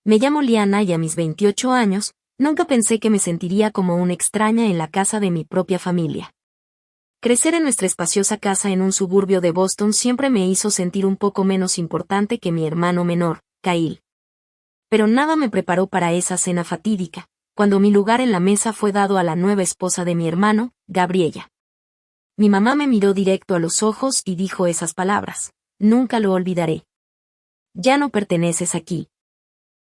Me llamo Liana y a mis 28 años, nunca pensé que me sentiría como una extraña en la casa de mi propia familia. Crecer en nuestra espaciosa casa en un suburbio de Boston siempre me hizo sentir un poco menos importante que mi hermano menor, Kyle. Pero nada me preparó para esa cena fatídica, cuando mi lugar en la mesa fue dado a la nueva esposa de mi hermano, Gabriella. Mi mamá me miró directo a los ojos y dijo esas palabras: nunca lo olvidaré. Ya no perteneces aquí.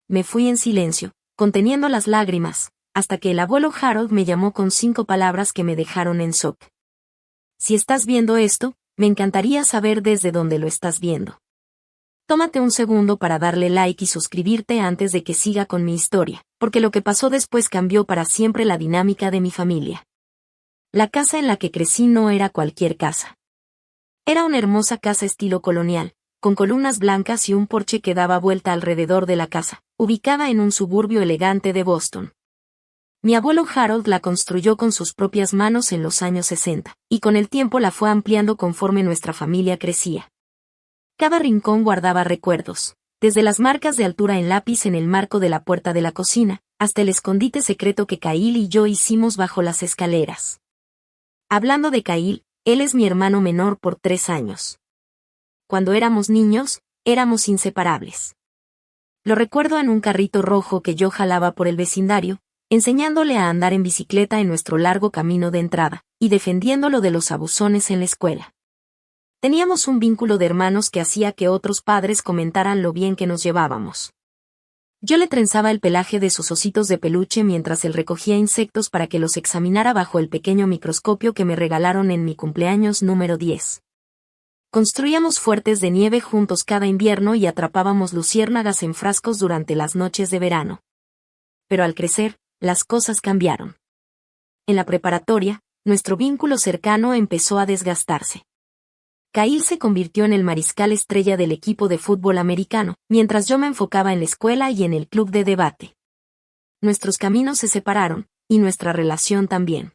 Me fui en silencio, conteniendo las lágrimas, hasta que el abuelo Harold me llamó con 5 palabras que me dejaron en shock. Si estás viendo esto, me encantaría saber desde dónde lo estás viendo. Tómate un segundo para darle like y suscribirte antes de que siga con mi historia, porque lo que pasó después cambió para siempre la dinámica de mi familia. La casa en la que crecí no era cualquier casa. Era una hermosa casa estilo colonial, con columnas blancas y un porche que daba vuelta alrededor de la casa, ubicada en un suburbio elegante de Boston. Mi abuelo Harold la construyó con sus propias manos en los años 60, y con el tiempo la fue ampliando conforme nuestra familia crecía. Cada rincón guardaba recuerdos, desde las marcas de altura en lápiz en el marco de la puerta de la cocina, hasta el escondite secreto que Kyle y yo hicimos bajo las escaleras. Hablando de Kyle, él es mi hermano menor por 3 años. Cuando éramos niños, éramos inseparables. Lo recuerdo en un carrito rojo que yo jalaba por el vecindario, enseñándole a andar en bicicleta en nuestro largo camino de entrada, y defendiéndolo de los abusones en la escuela. Teníamos un vínculo de hermanos que hacía que otros padres comentaran lo bien que nos llevábamos. Yo le trenzaba el pelaje de sus ositos de peluche mientras él recogía insectos para que los examinara bajo el pequeño microscopio que me regalaron en mi cumpleaños número 10. Construíamos fuertes de nieve juntos cada invierno y atrapábamos luciérnagas en frascos durante las noches de verano. Pero al crecer, las cosas cambiaron. En la preparatoria, nuestro vínculo cercano empezó a desgastarse. Kyle se convirtió en el mariscal estrella del equipo de fútbol americano, mientras yo me enfocaba en la escuela y en el club de debate. Nuestros caminos se separaron, y nuestra relación también.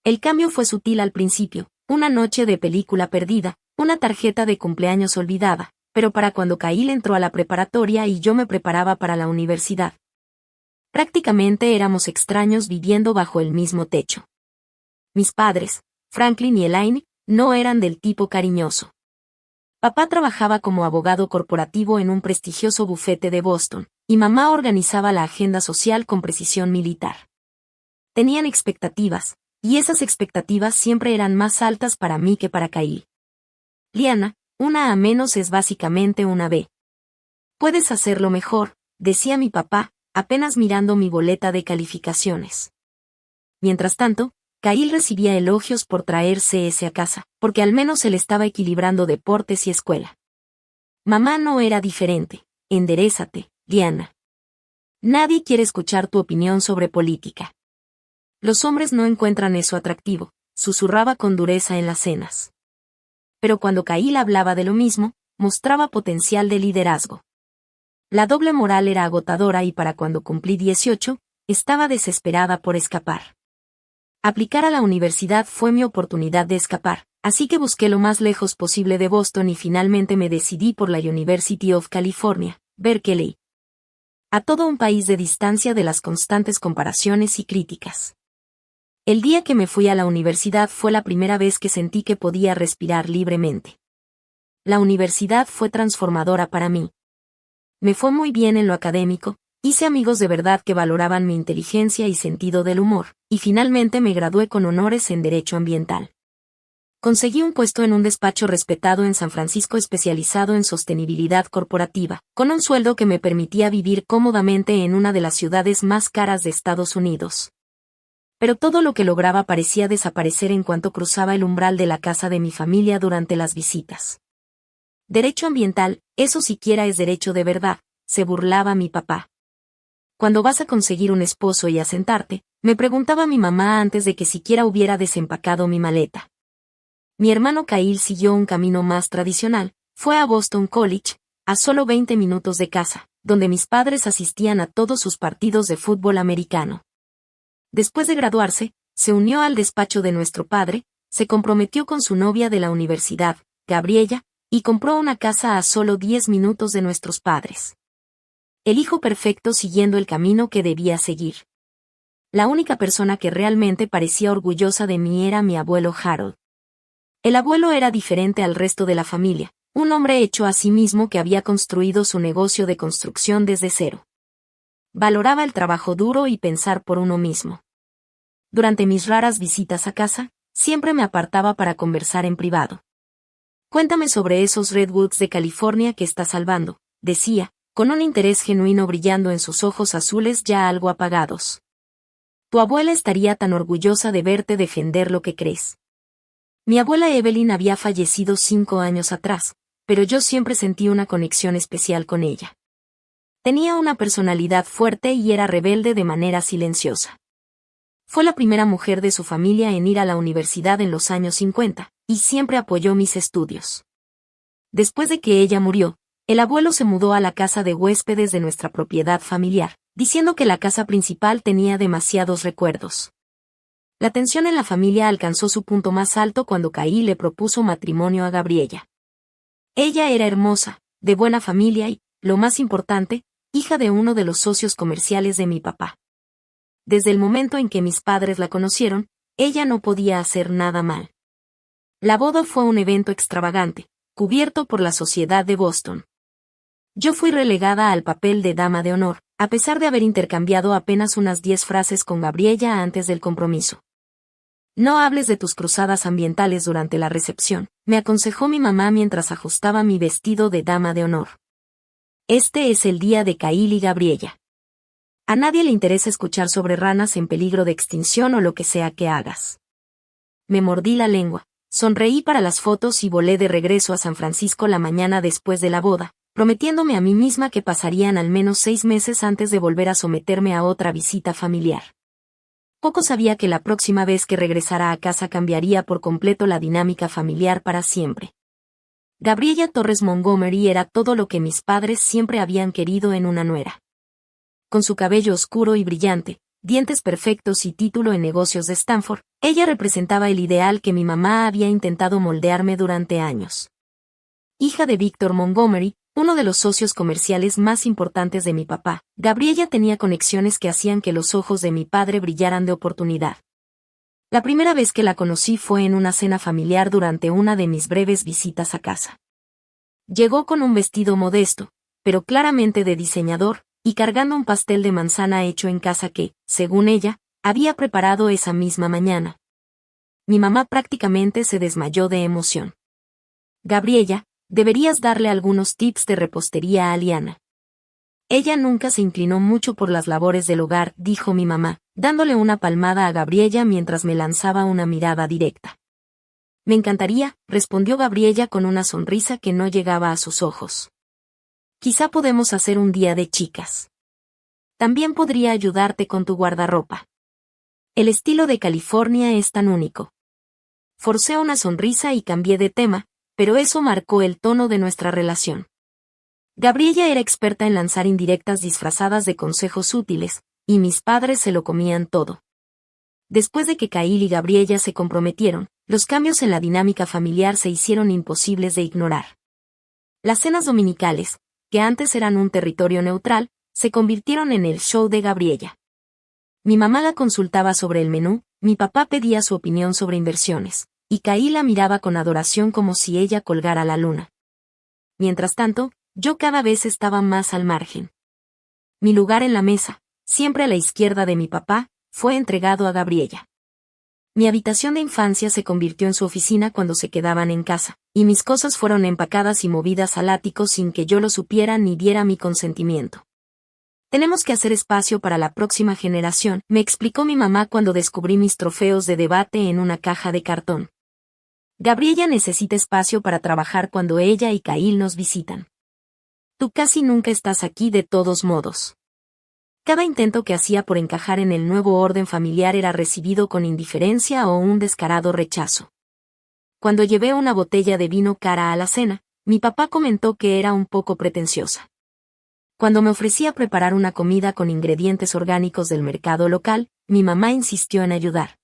El cambio fue sutil al principio, una noche de película perdida, una tarjeta de cumpleaños olvidada, pero para cuando Kyle entró a la preparatoria y yo me preparaba para la universidad. Prácticamente éramos extraños viviendo bajo el mismo techo. Mis padres, Franklin y Elaine, no eran del tipo cariñoso. Papá trabajaba como abogado corporativo en un prestigioso bufete de Boston, y mamá organizaba la agenda social con precisión militar. Tenían expectativas, y esas expectativas siempre eran más altas para mí que para Kyle. Liana, una A menos es básicamente una B. Puedes hacerlo mejor, decía mi papá, apenas mirando mi boleta de calificaciones. Mientras tanto, Kyle recibía elogios por traerse ese a casa, porque al menos él estaba equilibrando deportes y escuela. Mamá no era diferente. Enderézate, Liana. Nadie quiere escuchar tu opinión sobre política. Los hombres no encuentran eso atractivo, susurraba con dureza en las cenas. Pero cuando Kyle hablaba de lo mismo, mostraba potencial de liderazgo. La doble moral era agotadora y para cuando cumplí 18, estaba desesperada por escapar. Aplicar a la universidad fue mi oportunidad de escapar, así que busqué lo más lejos posible de Boston y finalmente me decidí por la University of California, Berkeley. A todo un país de distancia de las constantes comparaciones y críticas. El día que me fui a la universidad fue la primera vez que sentí que podía respirar libremente. La universidad fue transformadora para mí. Me fue muy bien en lo académico, hice amigos de verdad que valoraban mi inteligencia y sentido del humor, y finalmente me gradué con honores en Derecho Ambiental. Conseguí un puesto en un despacho respetado en San Francisco especializado en sostenibilidad corporativa, con un sueldo que me permitía vivir cómodamente en una de las ciudades más caras de Estados Unidos. Pero todo lo que lograba parecía desaparecer en cuanto cruzaba el umbral de la casa de mi familia durante las visitas. Derecho ambiental, eso siquiera es derecho de verdad, se burlaba mi papá. Cuando vas a conseguir un esposo y asentarte, me preguntaba mi mamá antes de que siquiera hubiera desempacado mi maleta. Mi hermano Kyle siguió un camino más tradicional, fue a Boston College, a solo 20 minutos de casa, donde mis padres asistían a todos sus partidos de fútbol americano. Después de graduarse, se unió al despacho de nuestro padre, se comprometió con su novia de la universidad, Gabriella, y compró una casa a solo 10 minutos de nuestros padres. el hijo perfecto siguiendo el camino que debía seguir. La única persona que realmente parecía orgullosa de mí era mi abuelo Harold. El abuelo era diferente al resto de la familia, un hombre hecho a sí mismo que había construido su negocio de construcción desde cero. Valoraba el trabajo duro y pensar por uno mismo. Durante mis raras visitas a casa, siempre me apartaba para conversar en privado. Cuéntame sobre esos redwoods de California que estás salvando, decía, con un interés genuino brillando en sus ojos azules ya algo apagados. Tu abuela estaría tan orgullosa de verte defender lo que crees. Mi abuela Evelyn había fallecido 5 años atrás, pero yo siempre sentí una conexión especial con ella. Tenía una personalidad fuerte y era rebelde de manera silenciosa. Fue la primera mujer de su familia en ir a la universidad en los años 50, y siempre apoyó mis estudios. Después de que ella murió, el abuelo se mudó a la casa de huéspedes de nuestra propiedad familiar, diciendo que la casa principal tenía demasiados recuerdos. La tensión en la familia alcanzó su punto más alto cuando Caí le propuso matrimonio a Gabriella. Ella era hermosa, de buena familia y, lo más importante, hija de uno de los socios comerciales de mi papá. Desde el momento en que mis padres la conocieron, ella no podía hacer nada mal. La boda fue un evento extravagante, cubierto por la sociedad de Boston. Yo fui relegada al papel de dama de honor, a pesar de haber intercambiado apenas unas 10 frases con Gabriella antes del compromiso. No hables de tus cruzadas ambientales durante la recepción, me aconsejó mi mamá mientras ajustaba mi vestido de dama de honor. Este es el día de Cail y Gabriella. A nadie le interesa escuchar sobre ranas en peligro de extinción o lo que sea que hagas. Me mordí la lengua, sonreí para las fotos y volé de regreso a San Francisco la mañana después de la boda, prometiéndome a mí misma que pasarían al menos 6 meses antes de volver a someterme a otra visita familiar. Poco sabía que la próxima vez que regresara a casa cambiaría por completo la dinámica familiar para siempre. Gabriella Torres Montgomery era todo lo que mis padres siempre habían querido en una nuera. Con su cabello oscuro y brillante, dientes perfectos y título en negocios de Stanford, ella representaba el ideal que mi mamá había intentado moldearme durante años. Hija de Víctor Montgomery, uno de los socios comerciales más importantes de mi papá, Gabriella tenía conexiones que hacían que los ojos de mi padre brillaran de oportunidad. La primera vez que la conocí fue en una cena familiar durante una de mis breves visitas a casa. Llegó con un vestido modesto, pero claramente de diseñador, y cargando un pastel de manzana hecho en casa que, según ella, había preparado esa misma mañana. Mi mamá prácticamente se desmayó de emoción. Gabriella, deberías darle algunos tips de repostería a Liana. Ella nunca se inclinó mucho por las labores del hogar, dijo mi mamá, dándole una palmada a Gabriella mientras me lanzaba una mirada directa. Me encantaría, respondió Gabriella con una sonrisa que no llegaba a sus ojos. Quizá podemos hacer un día de chicas. También podría ayudarte con tu guardarropa. El estilo de California es tan único. Forcé una sonrisa y cambié de tema, pero eso marcó el tono de nuestra relación. Gabriella era experta en lanzar indirectas disfrazadas de consejos útiles, y mis padres se lo comían todo. Después de que Cail y Gabriella se comprometieron, los cambios en la dinámica familiar se hicieron imposibles de ignorar. Las cenas dominicales, que antes eran un territorio neutral, se convirtieron en el show de Gabriella. Mi mamá la consultaba sobre el menú, mi papá pedía su opinión sobre inversiones, y Cail la miraba con adoración como si ella colgara la luna. Mientras tanto, yo cada vez estaba más al margen. Mi lugar en la mesa, siempre a la izquierda de mi papá, fue entregado a Gabriella. Mi habitación de infancia se convirtió en su oficina cuando se quedaban en casa, y mis cosas fueron empacadas y movidas al ático sin que yo lo supiera ni diera mi consentimiento. Tenemos que hacer espacio para la próxima generación, me explicó mi mamá cuando descubrí mis trofeos de debate en una caja de cartón. Gabriella necesita espacio para trabajar cuando ella y Cail nos visitan. Tú casi nunca estás aquí de todos modos. Cada intento que hacía por encajar en el nuevo orden familiar era recibido con indiferencia o un descarado rechazo. Cuando llevé una botella de vino cara a la cena, mi papá comentó que era un poco pretenciosa. Cuando me ofrecía preparar una comida con ingredientes orgánicos del mercado local, mi mamá insistió en ayudar.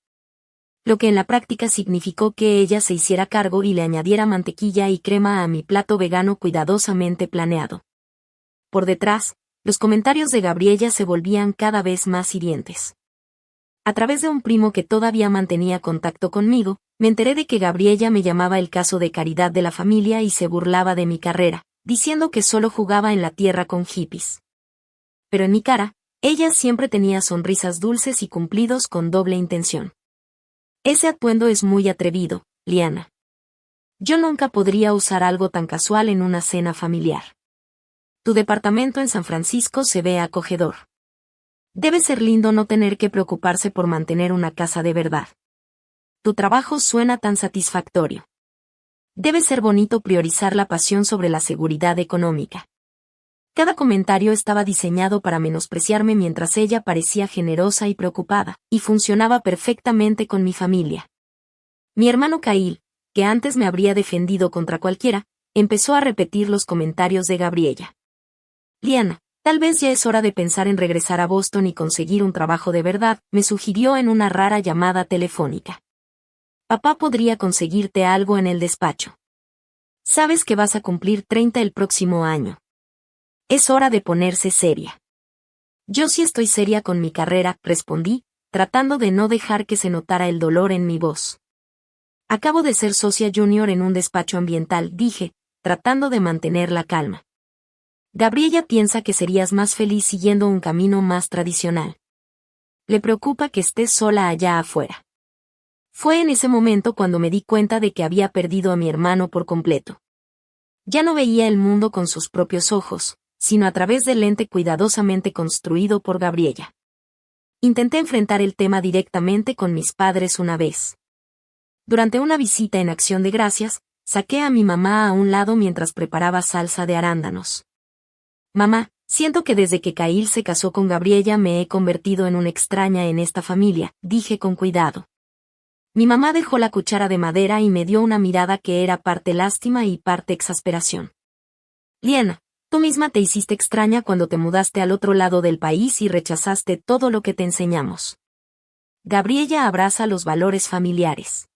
Lo que en la práctica significó que ella se hiciera cargo y le añadiera mantequilla y crema a mi plato vegano cuidadosamente planeado. Por detrás, Los comentarios de Gabriella se volvían cada vez más hirientes. A través de un primo que todavía mantenía contacto conmigo, me enteré de que Gabriella me llamaba el caso de caridad de la familia y se burlaba de mi carrera, diciendo que solo jugaba en la tierra con hippies. Pero en mi cara, ella siempre tenía sonrisas dulces y cumplidos con doble intención. Ese atuendo es muy atrevido, Liana. Yo nunca podría usar algo tan casual en una cena familiar. Tu departamento en San Francisco se ve acogedor. Debe ser lindo no tener que preocuparse por mantener una casa de verdad. Tu trabajo suena tan satisfactorio. Debe ser bonito priorizar la pasión sobre la seguridad económica. Cada comentario estaba diseñado para menospreciarme mientras ella parecía generosa y preocupada, y funcionaba perfectamente con mi familia. Mi hermano Kyle, que antes me habría defendido contra cualquiera, empezó a repetir los comentarios de Gabriella. Liana, tal vez ya es hora de pensar en regresar a Boston y conseguir un trabajo de verdad, me sugirió en una rara llamada telefónica. Papá podría conseguirte algo en el despacho. Sabes que vas a cumplir 30 el próximo año. Es hora de ponerse seria. Yo sí estoy seria con mi carrera, respondí, tratando de no dejar que se notara el dolor en mi voz. Acabo de ser socia junior en un despacho ambiental, dije, tratando de mantener la calma. Gabriella piensa que serías más feliz siguiendo un camino más tradicional. Le preocupa que estés sola allá afuera. Fue en ese momento cuando me di cuenta de que había perdido a mi hermano por completo. Ya no veía el mundo con sus propios ojos, sino a través del lente cuidadosamente construido por Gabriella. Intenté enfrentar el tema directamente con mis padres una vez. Durante una visita en Acción de Gracias, saqué a mi mamá a un lado mientras preparaba salsa de arándanos. Mamá, siento que desde que Kyle se casó con Gabriella me he convertido en una extraña en esta familia, dije con cuidado. Mi mamá dejó la cuchara de madera y me dio una mirada que era parte lástima y parte exasperación. Liana, tú misma te hiciste extraña cuando te mudaste al otro lado del país y rechazaste todo lo que te enseñamos. Gabriella abraza los valores familiares.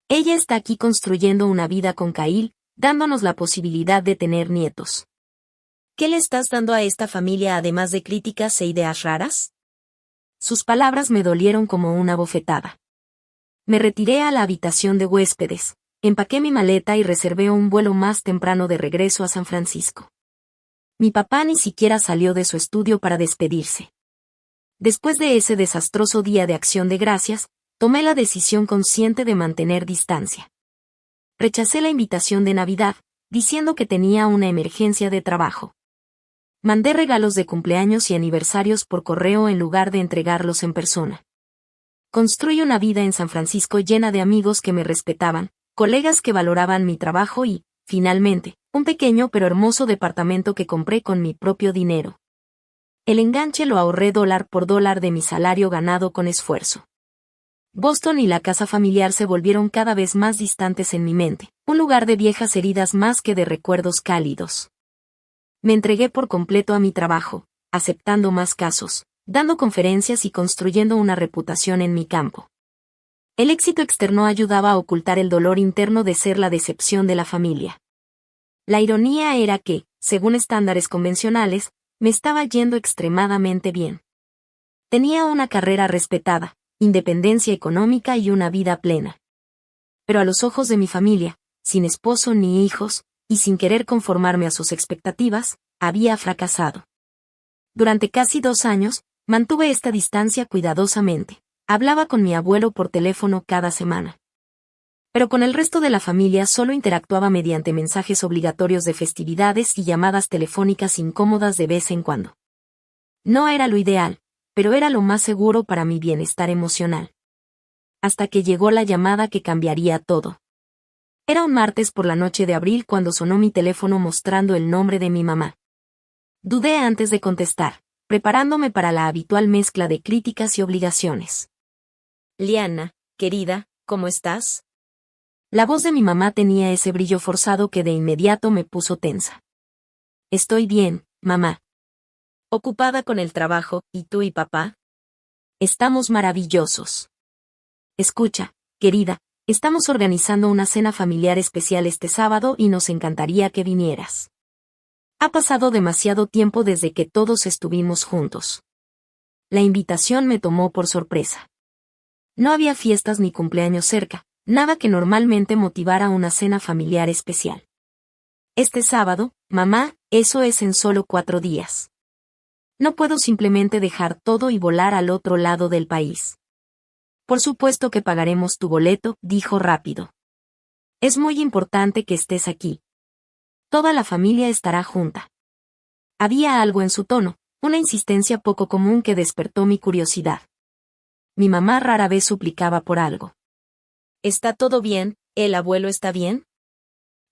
Ella está aquí construyendo una vida con Kyle, dándonos la posibilidad de tener nietos. ¿Qué le estás dando a esta familia además de críticas e ideas raras? Sus palabras me dolieron como una bofetada. Me retiré a la habitación de huéspedes, empaqué mi maleta y reservé un vuelo más temprano de regreso a San Francisco. Mi papá ni siquiera salió de su estudio para despedirse. Después de ese desastroso día de Acción de Gracias, tomé la decisión consciente de mantener distancia. Rechacé la invitación de Navidad, diciendo que tenía una emergencia de trabajo. Mandé regalos de cumpleaños y aniversarios por correo en lugar de entregarlos en persona. Construí una vida en San Francisco llena de amigos que me respetaban, colegas que valoraban mi trabajo y, finalmente, un pequeño pero hermoso departamento que compré con mi propio dinero. El enganche lo ahorré dólar por dólar de mi salario ganado con esfuerzo. Boston y la casa familiar se volvieron cada vez más distantes en mi mente, un lugar de viejas heridas más que de recuerdos cálidos. Me entregué por completo a mi trabajo, aceptando más casos, dando conferencias y construyendo una reputación en mi campo. El éxito externo ayudaba a ocultar el dolor interno de ser la decepción de la familia. La ironía era que, según estándares convencionales, me estaba yendo extremadamente bien. Tenía una carrera respetada, independencia económica y una vida plena. Pero a los ojos de mi familia, sin esposo ni hijos, y sin querer conformarme a sus expectativas, había fracasado. Durante casi 2 años, mantuve esta distancia cuidadosamente. Hablaba con mi abuelo por teléfono cada semana. Pero con el resto de la familia solo interactuaba mediante mensajes obligatorios de festividades y llamadas telefónicas incómodas de vez en cuando. No era lo ideal, pero era lo más seguro para mi bienestar emocional. Hasta que llegó la llamada que cambiaría todo. Era un martes por la noche de abril cuando sonó mi teléfono mostrando el nombre de mi mamá. Dudé antes de contestar, preparándome para la habitual mezcla de críticas y obligaciones. Liana, querida, ¿cómo estás? La voz de mi mamá tenía ese brillo forzado que de inmediato me puso tensa. Estoy bien, mamá. Ocupada con el trabajo, ¿y tú y papá? Estamos maravillosos. Escucha, querida, estamos organizando una cena familiar especial este sábado y nos encantaría que vinieras. Ha pasado demasiado tiempo desde que todos estuvimos juntos. La invitación me tomó por sorpresa. No había fiestas ni cumpleaños cerca, nada que normalmente motivara una cena familiar especial. Este sábado, mamá, eso es en solo 4 días. No puedo simplemente dejar todo y volar al otro lado del país. Por supuesto que pagaremos tu boleto, dijo rápido. Es muy importante que estés aquí. Toda la familia estará junta. Había algo en su tono, una insistencia poco común que despertó mi curiosidad. Mi mamá rara vez suplicaba por algo. ¿Está todo bien? ¿El abuelo está bien?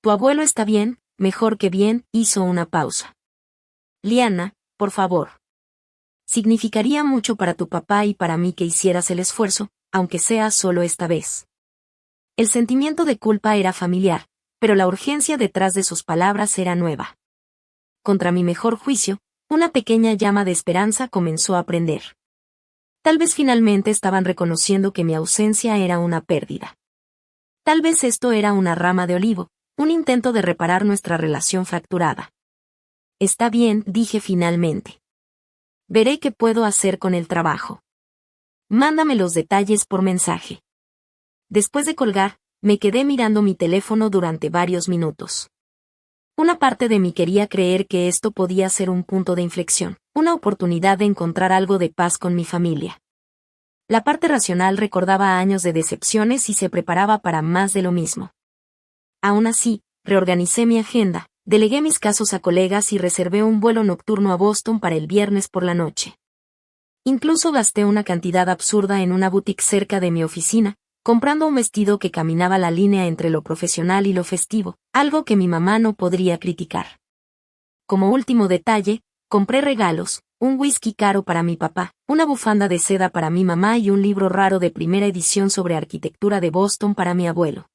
Tu abuelo está bien, mejor que bien, hizo una pausa. Liana, por favor. Significaría mucho para tu papá y para mí que hicieras el esfuerzo, aunque sea solo esta vez. El sentimiento de culpa era familiar, pero la urgencia detrás de sus palabras era nueva. Contra mi mejor juicio, una pequeña llama de esperanza comenzó a prender. Tal vez finalmente estaban reconociendo que mi ausencia era una pérdida. Tal vez esto era una rama de olivo, un intento de reparar nuestra relación fracturada. Está bien, dije finalmente. Veré qué puedo hacer con el trabajo. Mándame los detalles por mensaje. Después de colgar, me quedé mirando mi teléfono durante varios minutos. Una parte de mí quería creer que esto podía ser un punto de inflexión, una oportunidad de encontrar algo de paz con mi familia. La parte racional recordaba años de decepciones y se preparaba para más de lo mismo. Aún así, reorganicé mi agenda, delegué mis casos a colegas y reservé un vuelo nocturno a Boston para el viernes por la noche. Incluso gasté una cantidad absurda en una boutique cerca de mi oficina, comprando un vestido que caminaba la línea entre lo profesional y lo festivo, algo que mi mamá no podría criticar. Como último detalle, compré regalos, un whisky caro para mi papá, una bufanda de seda para mi mamá y un libro raro de primera edición sobre arquitectura de Boston para mi abuelo.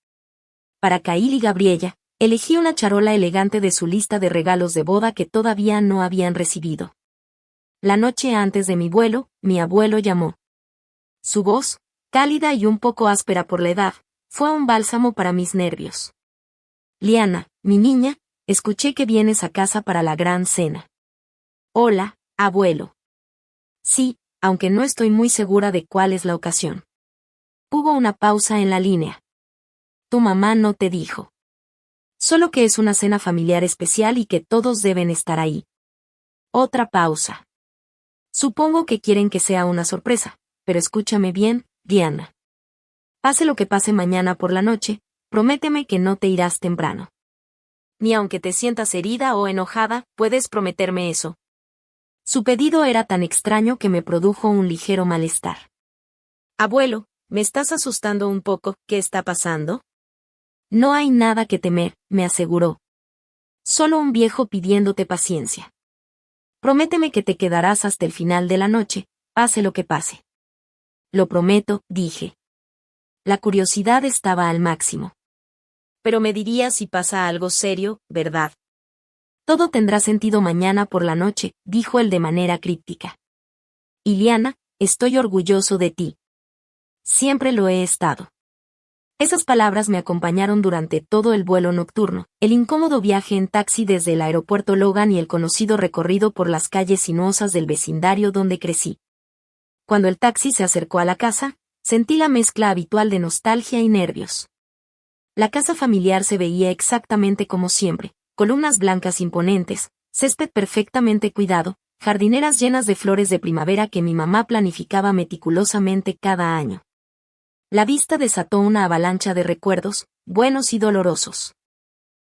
Para Kyle y Gabriella, elegí una charola elegante de su lista de regalos de boda que todavía no habían recibido. La noche antes de mi vuelo, mi abuelo llamó. Su voz, cálida y un poco áspera por la edad, fue un bálsamo para mis nervios. Liana, mi niña, escuché que vienes a casa para la gran cena. Hola, abuelo. Sí, aunque no estoy muy segura de cuál es la ocasión. Hubo una pausa en la línea. Tu mamá no te dijo. Solo que es una cena familiar especial y que todos deben estar ahí. Otra pausa. Supongo que quieren que sea una sorpresa, pero escúchame bien, Diana. Pase lo que pase mañana por la noche, prométeme que no te irás temprano. Ni aunque te sientas herida o enojada, puedes prometerme eso. Su pedido era tan extraño que me produjo un ligero malestar. Abuelo, me estás asustando un poco, ¿qué está pasando? No hay nada que temer, me aseguró. Solo un viejo pidiéndote paciencia. Prométeme que te quedarás hasta el final de la noche, pase lo que pase. Lo prometo, dije. La curiosidad estaba al máximo. Pero me dirías si pasa algo serio, ¿verdad? Todo tendrá sentido mañana por la noche, dijo él de manera críptica. Iliana, estoy orgulloso de ti. Siempre lo he estado. Esas palabras me acompañaron durante todo el vuelo nocturno, el incómodo viaje en taxi desde el aeropuerto Logan y el conocido recorrido por las calles sinuosas del vecindario donde crecí. Cuando el taxi se acercó a la casa, sentí la mezcla habitual de nostalgia y nervios. La casa familiar se veía exactamente como siempre, columnas blancas imponentes, césped perfectamente cuidado, jardineras llenas de flores de primavera que mi mamá planificaba meticulosamente cada año. La vista desató una avalancha de recuerdos, buenos y dolorosos.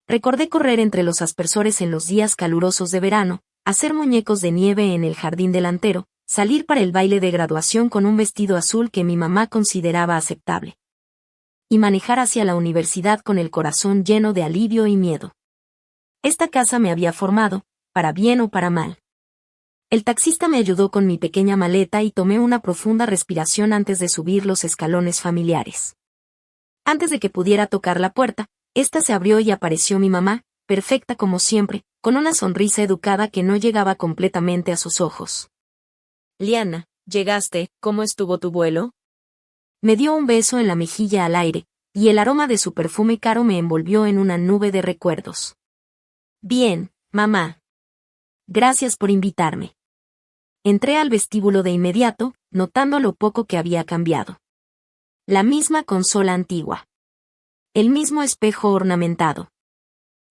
Recordé correr entre los aspersores en los días calurosos de verano, hacer muñecos de nieve en el jardín delantero, salir para el baile de graduación con un vestido azul que mi mamá consideraba aceptable. Y manejar hacia la universidad con el corazón lleno de alivio y miedo. Esta casa me había formado, para bien o para mal. El taxista me ayudó con mi pequeña maleta y tomé una profunda respiración antes de subir los escalones familiares. Antes de que pudiera tocar la puerta, ésta se abrió y apareció mi mamá, perfecta como siempre, con una sonrisa educada que no llegaba completamente a sus ojos. Liana, llegaste, ¿cómo estuvo tu vuelo? Me dio un beso en la mejilla al aire, y el aroma de su perfume caro me envolvió en una nube de recuerdos. Bien, mamá. Gracias por invitarme. Entré al vestíbulo de inmediato, notando lo poco que había cambiado. La misma consola antigua. El mismo espejo ornamentado.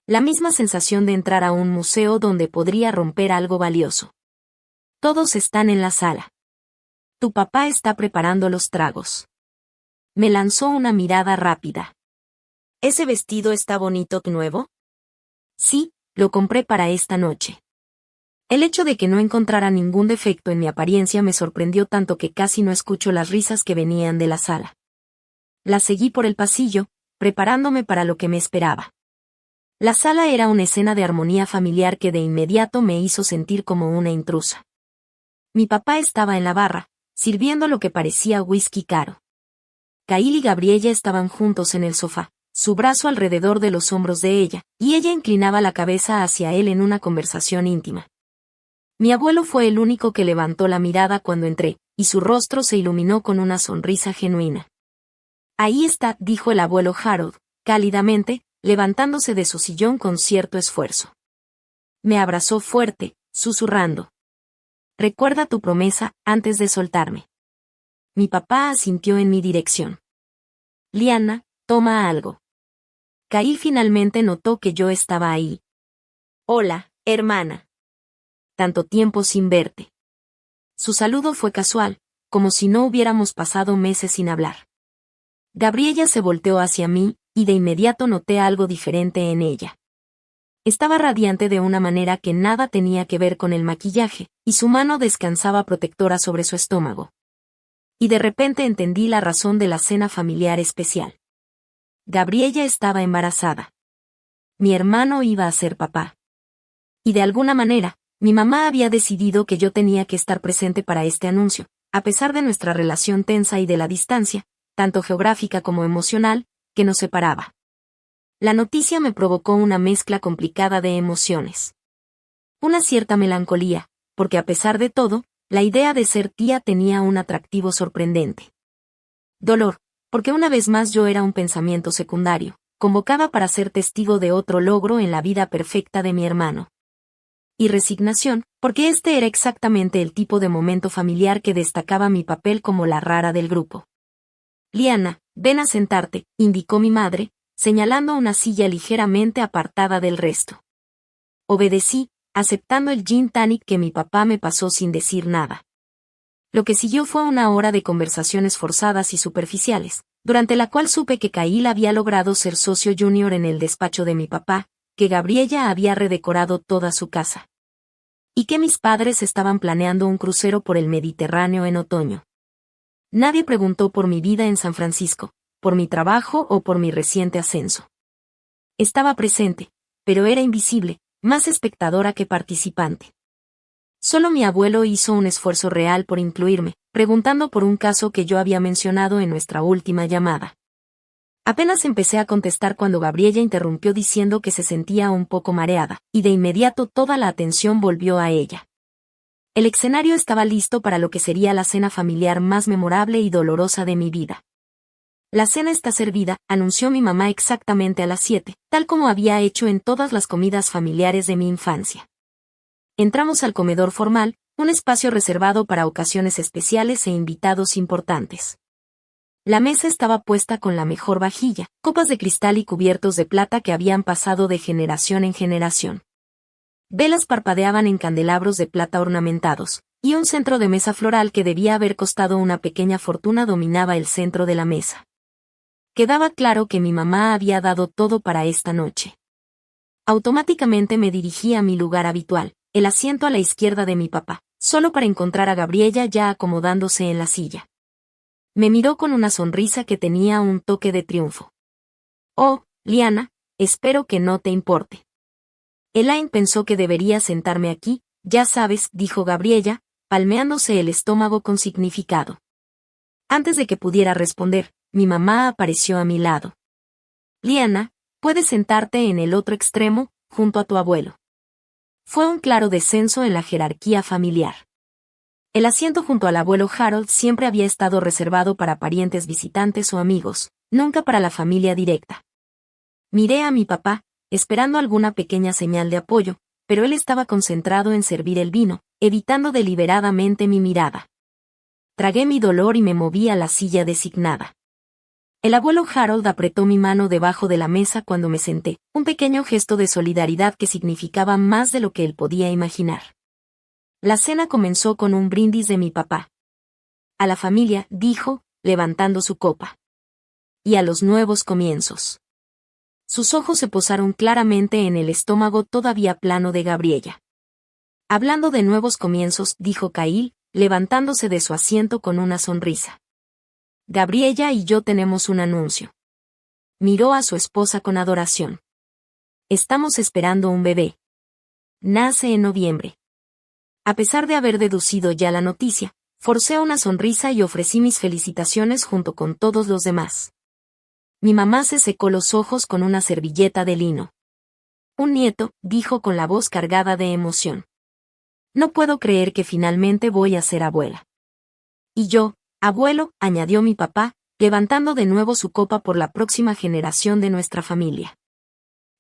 La misma sensación de entrar a un museo donde podría romper algo valioso. Todos están en la sala. Tu papá está preparando los tragos. Me lanzó una mirada rápida. ¿Ese vestido está bonito, nuevo? Sí, lo compré para esta noche. El hecho de que no encontrara ningún defecto en mi apariencia me sorprendió tanto que casi no escucho las risas que venían de la sala. La seguí por el pasillo, preparándome para lo que me esperaba. La sala era una escena de armonía familiar que de inmediato me hizo sentir como una intrusa. Mi papá estaba en la barra, sirviendo lo que parecía whisky caro. Kyle y Gabriella estaban juntos en el sofá, su brazo alrededor de los hombros de ella, y ella inclinaba la cabeza hacia él en una conversación íntima. Mi abuelo fue el único que levantó la mirada cuando entré, y su rostro se iluminó con una sonrisa genuina. Ahí está, dijo el abuelo Harold, cálidamente, levantándose de su sillón con cierto esfuerzo. Me abrazó fuerte, susurrando. Recuerda tu promesa, antes de soltarme. Mi papá asintió en mi dirección. Liana, toma algo. Kyle finalmente notó que yo estaba ahí. Hola, hermana. Tanto tiempo sin verte. Su saludo fue casual, como si no hubiéramos pasado meses sin hablar. Gabriella se volteó hacia mí, y de inmediato noté algo diferente en ella. Estaba radiante de una manera que nada tenía que ver con el maquillaje, y su mano descansaba protectora sobre su estómago. Y de repente entendí la razón de la cena familiar especial. Gabriella estaba embarazada. Mi hermano iba a ser papá. Y de alguna manera, mi mamá había decidido que yo tenía que estar presente para este anuncio, a pesar de nuestra relación tensa y de la distancia, tanto geográfica como emocional, que nos separaba. La noticia me provocó una mezcla complicada de emociones. Una cierta melancolía, porque a pesar de todo, la idea de ser tía tenía un atractivo sorprendente. Dolor, porque una vez más yo era un pensamiento secundario, convocada para ser testigo de otro logro en la vida perfecta de mi hermano. Y resignación, porque este era exactamente el tipo de momento familiar que destacaba mi papel como la rara del grupo. Liana, ven a sentarte, indicó mi madre, señalando una silla ligeramente apartada del resto. Obedecí, aceptando el gin tonic que mi papá me pasó sin decir nada. Lo que siguió fue una hora de conversaciones forzadas y superficiales, durante la cual supe que Kyle había logrado ser socio junior en el despacho de mi papá, que Gabriella había redecorado toda su casa. Y que mis padres estaban planeando un crucero por el Mediterráneo en otoño. Nadie preguntó por mi vida en San Francisco, por mi trabajo o por mi reciente ascenso. Estaba presente, pero era invisible, más espectadora que participante. Solo mi abuelo hizo un esfuerzo real por incluirme, preguntando por un caso que yo había mencionado en nuestra última llamada. Apenas empecé a contestar cuando Gabriella interrumpió diciendo que se sentía un poco mareada, y de inmediato toda la atención volvió a ella. El escenario estaba listo para lo que sería la cena familiar más memorable y dolorosa de mi vida. La cena está servida, anunció mi mamá exactamente a las 7, tal como había hecho en todas las comidas familiares de mi infancia. Entramos al comedor formal, un espacio reservado para ocasiones especiales e invitados importantes. La mesa estaba puesta con la mejor vajilla, copas de cristal y cubiertos de plata que habían pasado de generación en generación. Velas parpadeaban en candelabros de plata ornamentados, y un centro de mesa floral que debía haber costado una pequeña fortuna dominaba el centro de la mesa. Quedaba claro que mi mamá había dado todo para esta noche. Automáticamente me dirigí a mi lugar habitual, el asiento a la izquierda de mi papá, solo para encontrar a Gabriella ya acomodándose en la silla. Me miró con una sonrisa que tenía un toque de triunfo. Oh, Liana, espero que no te importe. Elaine pensó que debería sentarme aquí, ya sabes, dijo Gabriella, palmeándose el estómago con significado. Antes de que pudiera responder, mi mamá apareció a mi lado. Liana, puedes sentarte en el otro extremo, junto a tu abuelo. Fue un claro descenso en la jerarquía familiar. El asiento junto al abuelo Harold siempre había estado reservado para parientes visitantes o amigos, nunca para la familia directa. Miré a mi papá, esperando alguna pequeña señal de apoyo, pero él estaba concentrado en servir el vino, evitando deliberadamente mi mirada. Tragué mi dolor y me moví a la silla designada. El abuelo Harold apretó mi mano debajo de la mesa cuando me senté, un pequeño gesto de solidaridad que significaba más de lo que él podía imaginar. La cena comenzó con un brindis de mi papá. A la familia, dijo, levantando su copa. Y a los nuevos comienzos. Sus ojos se posaron claramente en el estómago todavía plano de Gabriella. Hablando de nuevos comienzos, dijo Kyle, levantándose de su asiento con una sonrisa. Gabriella y yo tenemos un anuncio. Miró a su esposa con adoración. Estamos esperando un bebé. Nace en noviembre. A pesar de haber deducido ya la noticia, forcé una sonrisa y ofrecí mis felicitaciones junto con todos los demás. Mi mamá se secó los ojos con una servilleta de lino. Un nieto, dijo con la voz cargada de emoción. No puedo creer que finalmente voy a ser abuela. Y yo, abuelo, añadió mi papá, levantando de nuevo su copa por la próxima generación de nuestra familia.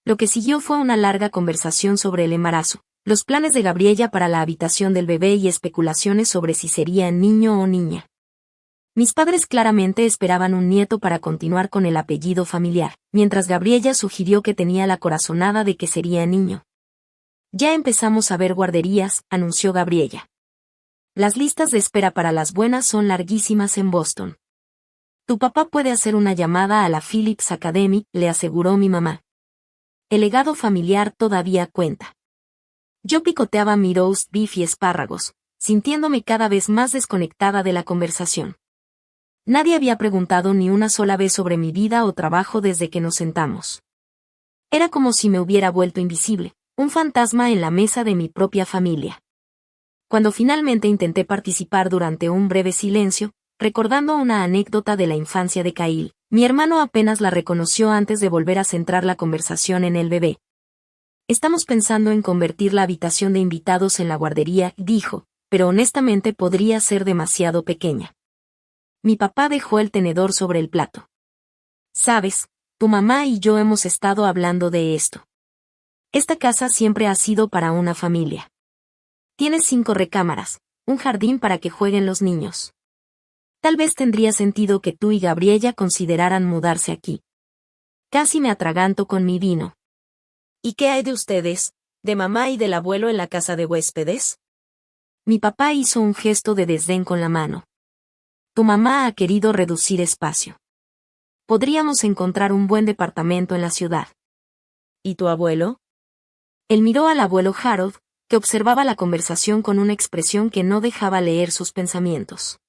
Lo que siguió fue una larga conversación sobre el embarazo, los planes de Gabriella para la habitación del bebé y especulaciones sobre si sería niño o niña. Mis padres claramente esperaban un nieto para continuar con el apellido familiar, mientras Gabriella sugirió que tenía la corazonada de que sería niño. Ya empezamos a ver guarderías, anunció Gabriella. Las listas de espera para las buenas son larguísimas en Boston. Tu papá puede hacer una llamada a la Phillips Academy, le aseguró mi mamá. El legado familiar todavía cuenta. Yo picoteaba mi roast beef y espárragos, sintiéndome cada vez más desconectada de la conversación. Nadie había preguntado ni una sola vez sobre mi vida o trabajo desde que nos sentamos. Era como si me hubiera vuelto invisible, un fantasma en la mesa de mi propia familia. Cuando finalmente intenté participar durante un breve silencio, recordando una anécdota de la infancia de Kyle, mi hermano apenas la reconoció antes de volver a centrar la conversación en el bebé. Estamos pensando en convertir la habitación de invitados en la guardería, dijo, pero honestamente podría ser demasiado pequeña. Mi papá dejó el tenedor sobre el plato. Sabes, tu mamá y yo hemos estado hablando de esto. Esta casa siempre ha sido para una familia. Tiene 5 recámaras, un jardín para que jueguen los niños. Tal vez tendría sentido que tú y Gabriella consideraran mudarse aquí. Casi me atraganto con mi vino. ¿Y qué hay de ustedes, de mamá y del abuelo en la casa de huéspedes? Mi papá hizo un gesto de desdén con la mano. Tu mamá ha querido reducir espacio. Podríamos encontrar un buen departamento en la ciudad. ¿Y tu abuelo? Él miró al abuelo Harold, que observaba la conversación con una expresión que no dejaba leer sus pensamientos.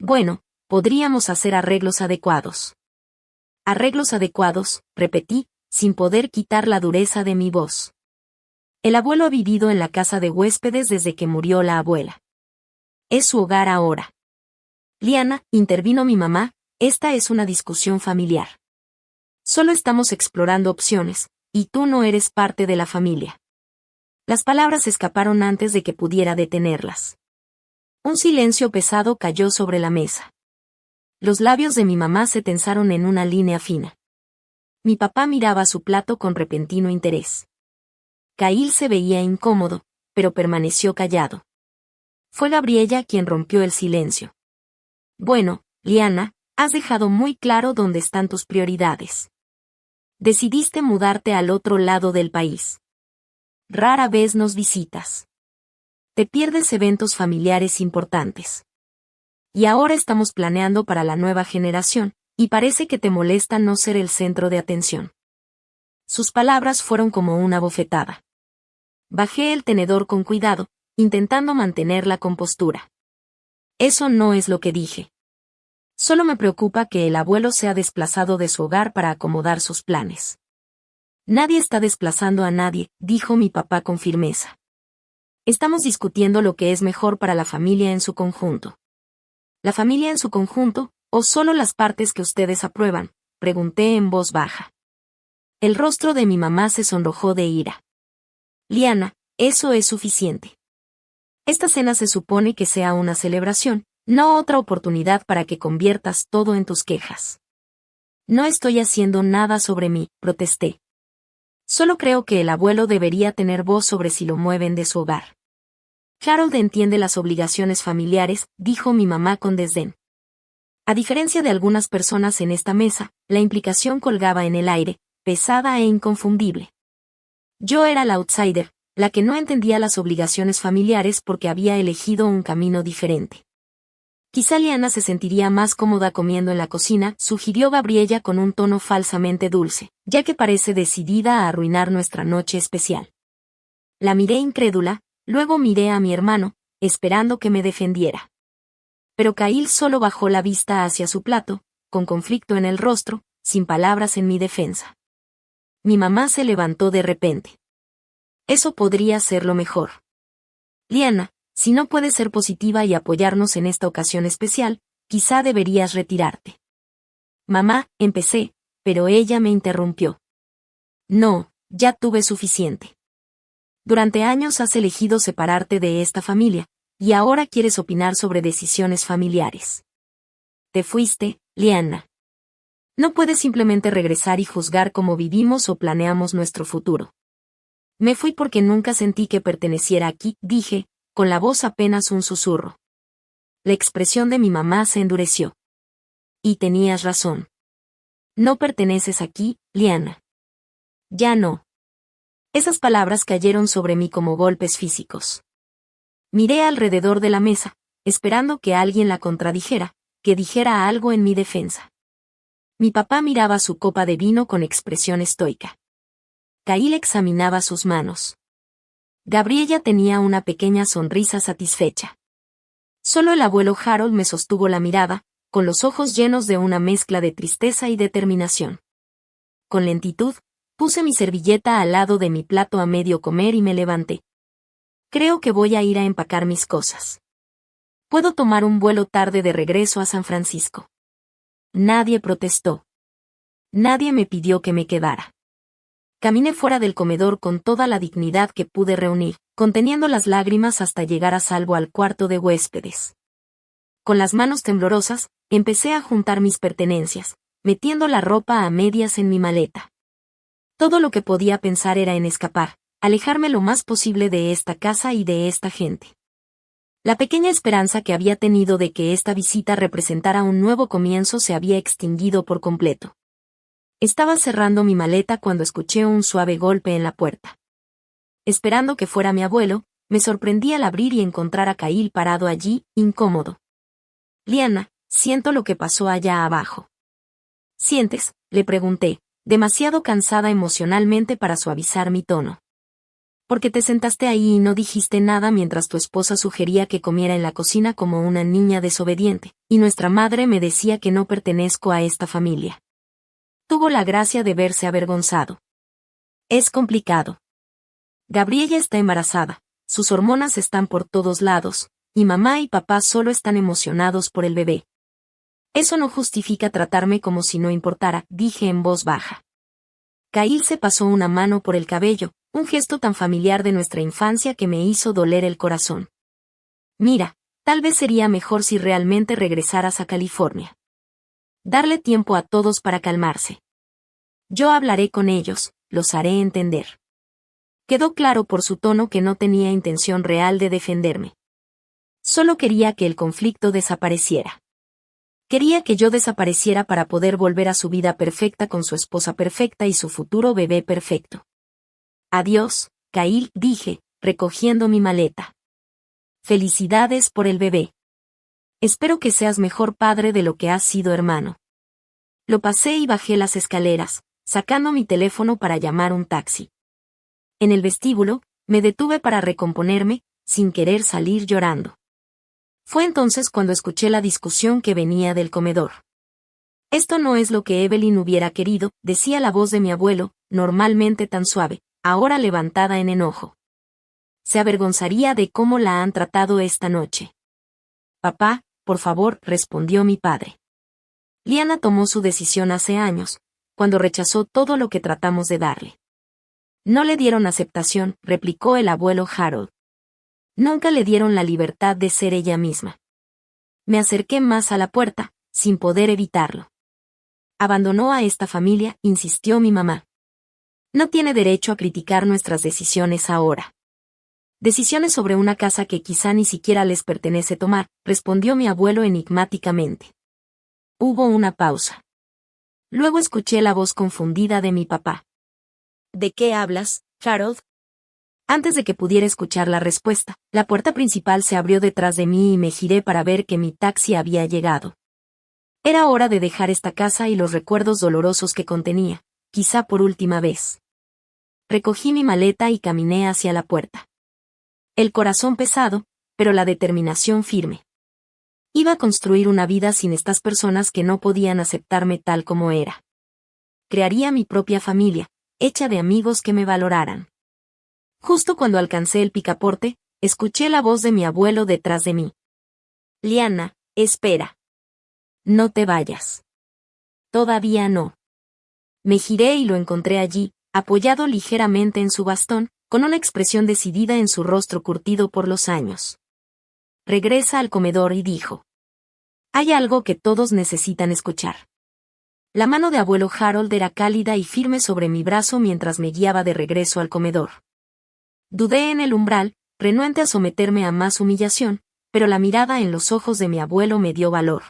Bueno, podríamos hacer arreglos adecuados. Arreglos adecuados, repetí, sin poder quitar la dureza de mi voz. El abuelo ha vivido en la casa de huéspedes desde que murió la abuela. Es su hogar ahora. Liana, intervino mi mamá, esta es una discusión familiar. Solo estamos explorando opciones, y tú no eres parte de la familia. Las palabras escaparon antes de que pudiera detenerlas. Un silencio pesado cayó sobre la mesa. Los labios de mi mamá se tensaron en una línea fina. Mi papá miraba su plato con repentino interés. Kyle se veía incómodo, pero permaneció callado. Fue Gabriella quien rompió el silencio. Bueno, Liana, has dejado muy claro dónde están tus prioridades. Decidiste mudarte al otro lado del país. Rara vez nos visitas. Te pierdes eventos familiares importantes. Y ahora estamos planeando para la nueva generación, y parece que te molesta no ser el centro de atención. Sus palabras fueron como una bofetada. Bajé el tenedor con cuidado, intentando mantener la compostura. Eso no es lo que dije. Solo me preocupa que el abuelo se ha desplazado de su hogar para acomodar sus planes. Nadie está desplazando a nadie, dijo mi papá con firmeza. Estamos discutiendo lo que es mejor para la familia en su conjunto. ¿La familia en su conjunto, o solo las partes que ustedes aprueban?, pregunté en voz baja. El rostro de mi mamá se sonrojó de ira. Liana, eso es suficiente. Esta cena se supone que sea una celebración, no otra oportunidad para que conviertas todo en tus quejas. No estoy haciendo nada sobre mí, protesté. Solo creo que el abuelo debería tener voz sobre si lo mueven de su hogar. Harold entiende las obligaciones familiares, dijo mi mamá con desdén. A diferencia de algunas personas en esta mesa, la implicación colgaba en el aire, pesada e inconfundible. Yo era la outsider, la que no entendía las obligaciones familiares porque había elegido un camino diferente. Quizá Liana se sentiría más cómoda comiendo en la cocina, sugirió Gabriella con un tono falsamente dulce, ya que parece decidida a arruinar nuestra noche especial. La miré incrédula, luego miré a mi hermano, esperando que me defendiera. Pero Kyle solo bajó la vista hacia su plato, con conflicto en el rostro, sin palabras en mi defensa. Mi mamá se levantó de repente. Eso podría ser lo mejor. Liana, si no puedes ser positiva y apoyarnos en esta ocasión especial, quizá deberías retirarte. Mamá, empecé, pero ella me interrumpió. No, ya tuve suficiente. Durante años has elegido separarte de esta familia, y ahora quieres opinar sobre decisiones familiares. Te fuiste, Liana. No puedes simplemente regresar y juzgar cómo vivimos o planeamos nuestro futuro. Me fui porque nunca sentí que perteneciera aquí, dije, con la voz apenas un susurro. La expresión de mi mamá se endureció. Y tenías razón. No perteneces aquí, Liana. Ya no. Esas palabras cayeron sobre mí como golpes físicos. Miré alrededor de la mesa, esperando que alguien la contradijera, que dijera algo en mi defensa. Mi papá miraba su copa de vino con expresión estoica. Kyle examinaba sus manos. Gabriella tenía una pequeña sonrisa satisfecha. Solo el abuelo Harold me sostuvo la mirada, con los ojos llenos de una mezcla de tristeza y determinación. Con lentitud, puse mi servilleta al lado de mi plato a medio comer y me levanté. Creo que voy a ir a empacar mis cosas. Puedo tomar un vuelo tarde de regreso a San Francisco. Nadie protestó. Nadie me pidió que me quedara. Caminé fuera del comedor con toda la dignidad que pude reunir, conteniendo las lágrimas hasta llegar a salvo al cuarto de huéspedes. Con las manos temblorosas, empecé a juntar mis pertenencias, metiendo la ropa a medias en mi maleta. Todo lo que podía pensar era en escapar, alejarme lo más posible de esta casa y de esta gente. La pequeña esperanza que había tenido de que esta visita representara un nuevo comienzo se había extinguido por completo. Estaba cerrando mi maleta cuando escuché un suave golpe en la puerta. Esperando que fuera mi abuelo, me sorprendí al abrir y encontrar a Kyle parado allí, incómodo. Liana, siento lo que pasó allá abajo. ¿Sientes?, le pregunté, demasiado cansada emocionalmente para suavizar mi tono. Porque te sentaste ahí y no dijiste nada mientras tu esposa sugería que comiera en la cocina como una niña desobediente, y nuestra madre me decía que no pertenezco a esta familia. Tuvo la gracia de verse avergonzado. Es complicado. Gabriella está embarazada, sus hormonas están por todos lados, y mamá y papá solo están emocionados por el bebé. Eso no justifica tratarme como si no importara, dije en voz baja. Kyle se pasó una mano por el cabello, un gesto tan familiar de nuestra infancia que me hizo doler el corazón. Mira, tal vez sería mejor si realmente regresaras a California. Darle tiempo a todos para calmarse. Yo hablaré con ellos, los haré entender. Quedó claro por su tono que no tenía intención real de defenderme. Solo quería que el conflicto desapareciera. Quería que yo desapareciera para poder volver a su vida perfecta con su esposa perfecta y su futuro bebé perfecto. Adiós, Kyle, dije, recogiendo mi maleta. Felicidades por el bebé. Espero que seas mejor padre de lo que has sido hermano. Lo pasé y bajé las escaleras, sacando mi teléfono para llamar un taxi. En el vestíbulo, me detuve para recomponerme, sin querer salir llorando. Fue entonces cuando escuché la discusión que venía del comedor. Esto no es lo que Evelyn hubiera querido, decía la voz de mi abuelo, normalmente tan suave, ahora levantada en enojo. Se avergonzaría de cómo la han tratado esta noche. Papá, por favor, respondió mi padre. Liana tomó su decisión hace años, cuando rechazó todo lo que tratamos de darle. No le dieron aceptación, replicó el abuelo Harold. Nunca le dieron la libertad de ser ella misma. Me acerqué más a la puerta, sin poder evitarlo. Abandonó a esta familia, insistió mi mamá. No tiene derecho a criticar nuestras decisiones ahora. Decisiones sobre una casa que quizá ni siquiera les pertenece tomar, respondió mi abuelo enigmáticamente. Hubo una pausa. Luego escuché la voz confundida de mi papá. ¿De qué hablas, Harold? Antes de que pudiera escuchar la respuesta, la puerta principal se abrió detrás de mí y me giré para ver que mi taxi había llegado. Era hora de dejar esta casa y los recuerdos dolorosos que contenía, quizá por última vez. Recogí mi maleta y caminé hacia la puerta. El corazón pesado, pero la determinación firme. Iba a construir una vida sin estas personas que no podían aceptarme tal como era. Crearía mi propia familia, hecha de amigos que me valoraran. Justo cuando alcancé el picaporte, escuché la voz de mi abuelo detrás de mí. Liana, espera. No te vayas. Todavía no. Me giré y lo encontré allí, apoyado ligeramente en su bastón, con una expresión decidida en su rostro curtido por los años. Regresa al comedor y dijo. Hay algo que todos necesitan escuchar. La mano de abuelo Harold era cálida y firme sobre mi brazo mientras me guiaba de regreso al comedor. Dudé en el umbral, renuente a someterme a más humillación, pero la mirada en los ojos de mi abuelo me dio valor.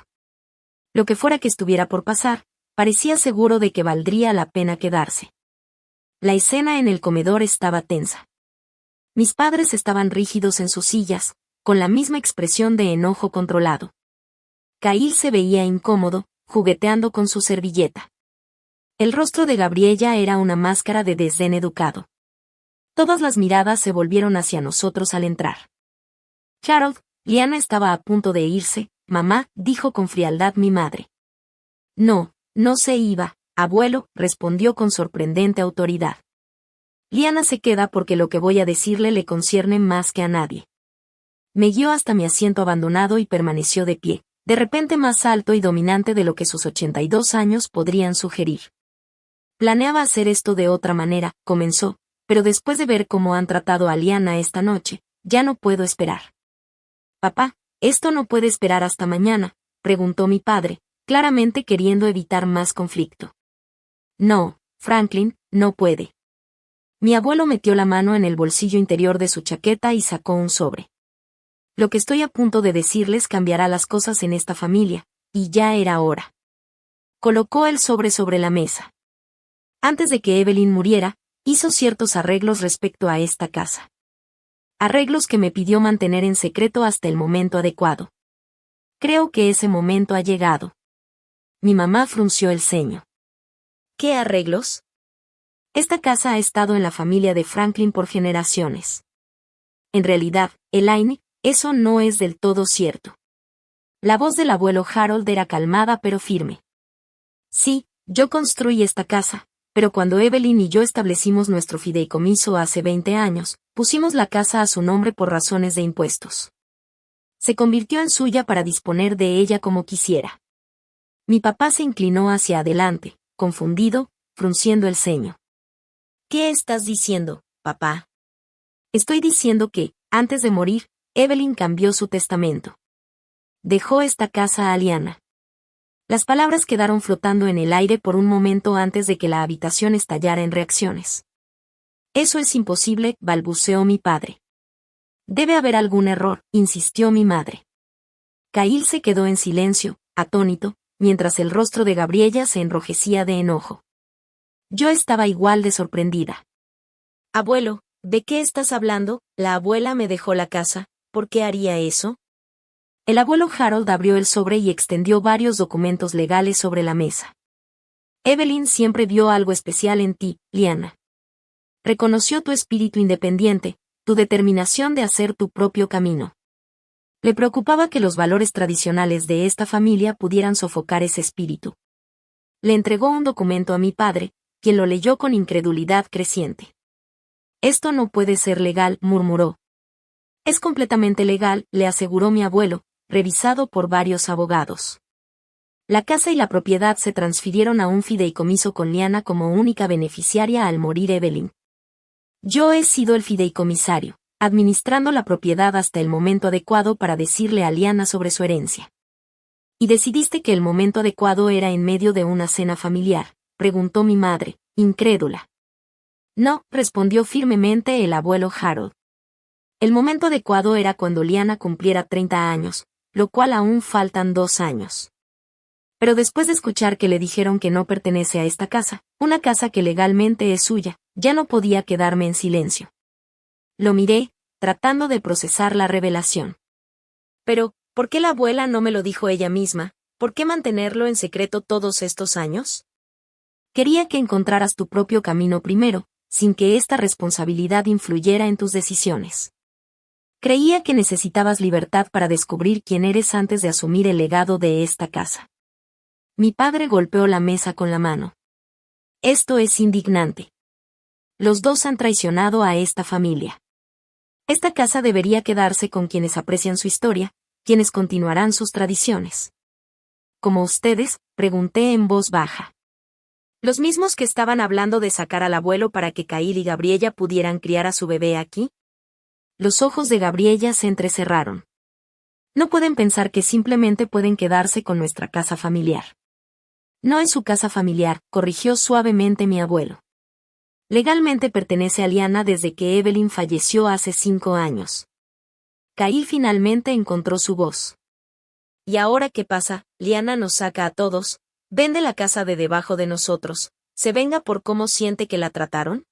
Lo que fuera que estuviera por pasar, parecía seguro de que valdría la pena quedarse. La escena en el comedor estaba tensa. Mis padres estaban rígidos en sus sillas, con la misma expresión de enojo controlado. Kyle se veía incómodo, jugueteando con su servilleta. El rostro de Gabriella era una máscara de desdén educado. Todas las miradas se volvieron hacia nosotros al entrar. Harold, Liana estaba a punto de irse, mamá, dijo con frialdad mi madre. No, no se iba, abuelo, respondió con sorprendente autoridad. Liana se queda porque lo que voy a decirle le concierne más que a nadie. Me guió hasta mi asiento abandonado y permaneció de pie, de repente más alto y dominante de lo que sus 82 años podrían sugerir. Planeaba hacer esto de otra manera, comenzó, pero después de ver cómo han tratado a Liana esta noche, ya no puedo esperar. Papá, ¿esto no puede esperar hasta mañana?, preguntó mi padre, claramente queriendo evitar más conflicto. No, Franklin, no puede. Mi abuelo metió la mano en el bolsillo interior de su chaqueta y sacó un sobre. Lo que estoy a punto de decirles cambiará las cosas en esta familia, y ya era hora. Colocó el sobre la mesa. Antes de que Evelyn muriera, hizo ciertos arreglos respecto a esta casa. Arreglos que me pidió mantener en secreto hasta el momento adecuado. Creo que ese momento ha llegado. Mi mamá frunció el ceño. ¿Qué arreglos? Esta casa ha estado en la familia de Franklin por generaciones. En realidad, Elaine, eso no es del todo cierto. La voz del abuelo Harold era calmada pero firme. Sí, yo construí esta casa, pero cuando Evelyn y yo establecimos nuestro fideicomiso hace 20 años, pusimos la casa a su nombre por razones de impuestos. Se convirtió en suya para disponer de ella como quisiera. Mi papá se inclinó hacia adelante, confundido, frunciendo el ceño. ¿Qué estás diciendo, papá? Estoy diciendo que, antes de morir, Evelyn cambió su testamento. Dejó esta casa a Liana. Las palabras quedaron flotando en el aire por un momento antes de que la habitación estallara en reacciones. Eso es imposible, balbuceó mi padre. Debe haber algún error, insistió mi madre. Kyle se quedó en silencio, atónito, mientras el rostro de Gabriella se enrojecía de enojo. Yo estaba igual de sorprendida. Abuelo, ¿de qué estás hablando? La abuela me dejó la casa, ¿por qué haría eso? El abuelo Harold abrió el sobre y extendió varios documentos legales sobre la mesa. Evelyn siempre vio algo especial en ti, Liana. Reconoció tu espíritu independiente, tu determinación de hacer tu propio camino. Le preocupaba que los valores tradicionales de esta familia pudieran sofocar ese espíritu. Le entregó un documento a mi padre, quien lo leyó con incredulidad creciente. Esto no puede ser legal, murmuró. Es completamente legal, le aseguró mi abuelo, revisado por varios abogados. La casa y la propiedad se transfirieron a un fideicomiso con Liana como única beneficiaria al morir Evelyn. Yo he sido el fideicomisario, administrando la propiedad hasta el momento adecuado para decirle a Liana sobre su herencia. ¿Y decidiste que el momento adecuado era en medio de una cena familiar?, preguntó mi madre, incrédula. No, respondió firmemente el abuelo Harold. El momento adecuado era cuando Liana cumpliera 30 años, lo cual aún faltan 2 años. Pero después de escuchar que le dijeron que no pertenece a esta casa, una casa que legalmente es suya, ya no podía quedarme en silencio. Lo miré, tratando de procesar la revelación. Pero, ¿por qué la abuela no me lo dijo ella misma? ¿Por qué mantenerlo en secreto todos estos años? Quería que encontraras tu propio camino primero, sin que esta responsabilidad influyera en tus decisiones. Creía que necesitabas libertad para descubrir quién eres antes de asumir el legado de esta casa. Mi padre golpeó la mesa con la mano. Esto es indignante. Los dos han traicionado a esta familia. Esta casa debería quedarse con quienes aprecian su historia, quienes continuarán sus tradiciones. ¿Como ustedes?, pregunté en voz baja. ¿Los mismos que estaban hablando de sacar al abuelo para que Cail y Gabriella pudieran criar a su bebé aquí? Los ojos de Gabriella se entrecerraron. No pueden pensar que simplemente pueden quedarse con nuestra casa familiar. No es su casa familiar, corrigió suavemente mi abuelo. Legalmente pertenece a Liana desde que Evelyn falleció hace 5 años. Cail finalmente encontró su voz. ¿Y ahora qué pasa? Liana nos saca a todos, vende la casa de debajo de nosotros, ¿se venga por cómo siente que la trataron?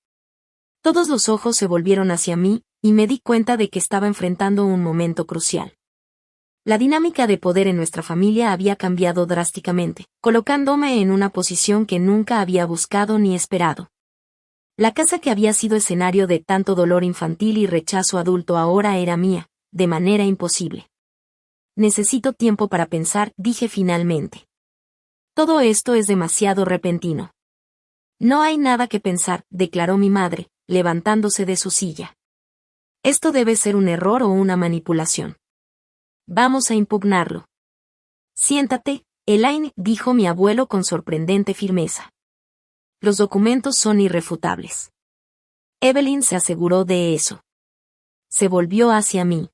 Todos los ojos se volvieron hacia mí, y me di cuenta de que estaba enfrentando un momento crucial. La dinámica de poder en nuestra familia había cambiado drásticamente, colocándome en una posición que nunca había buscado ni esperado. La casa que había sido escenario de tanto dolor infantil y rechazo adulto ahora era mía, de manera imposible. Necesito tiempo para pensar, dije finalmente. Todo esto es demasiado repentino. No hay nada que pensar, declaró mi madre, levantándose de su silla. Esto debe ser un error o una manipulación. Vamos a impugnarlo. Siéntate, Elaine, dijo mi abuelo con sorprendente firmeza. Los documentos son irrefutables. Evelyn se aseguró de eso. Se volvió hacia mí.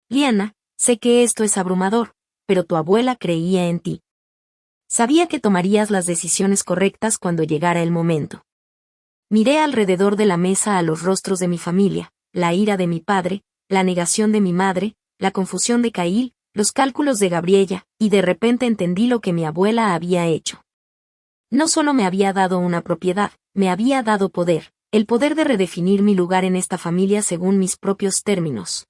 Liana, sé que esto es abrumador, pero tu abuela creía en ti. Sabía que tomarías las decisiones correctas cuando llegara el momento. Miré alrededor de la mesa a los rostros de mi familia, la ira de mi padre, la negación de mi madre, la confusión de Cail, los cálculos de Gabriella, y de repente entendí lo que mi abuela había hecho. No solo me había dado una propiedad, me había dado poder, el poder de redefinir mi lugar en esta familia según mis propios términos.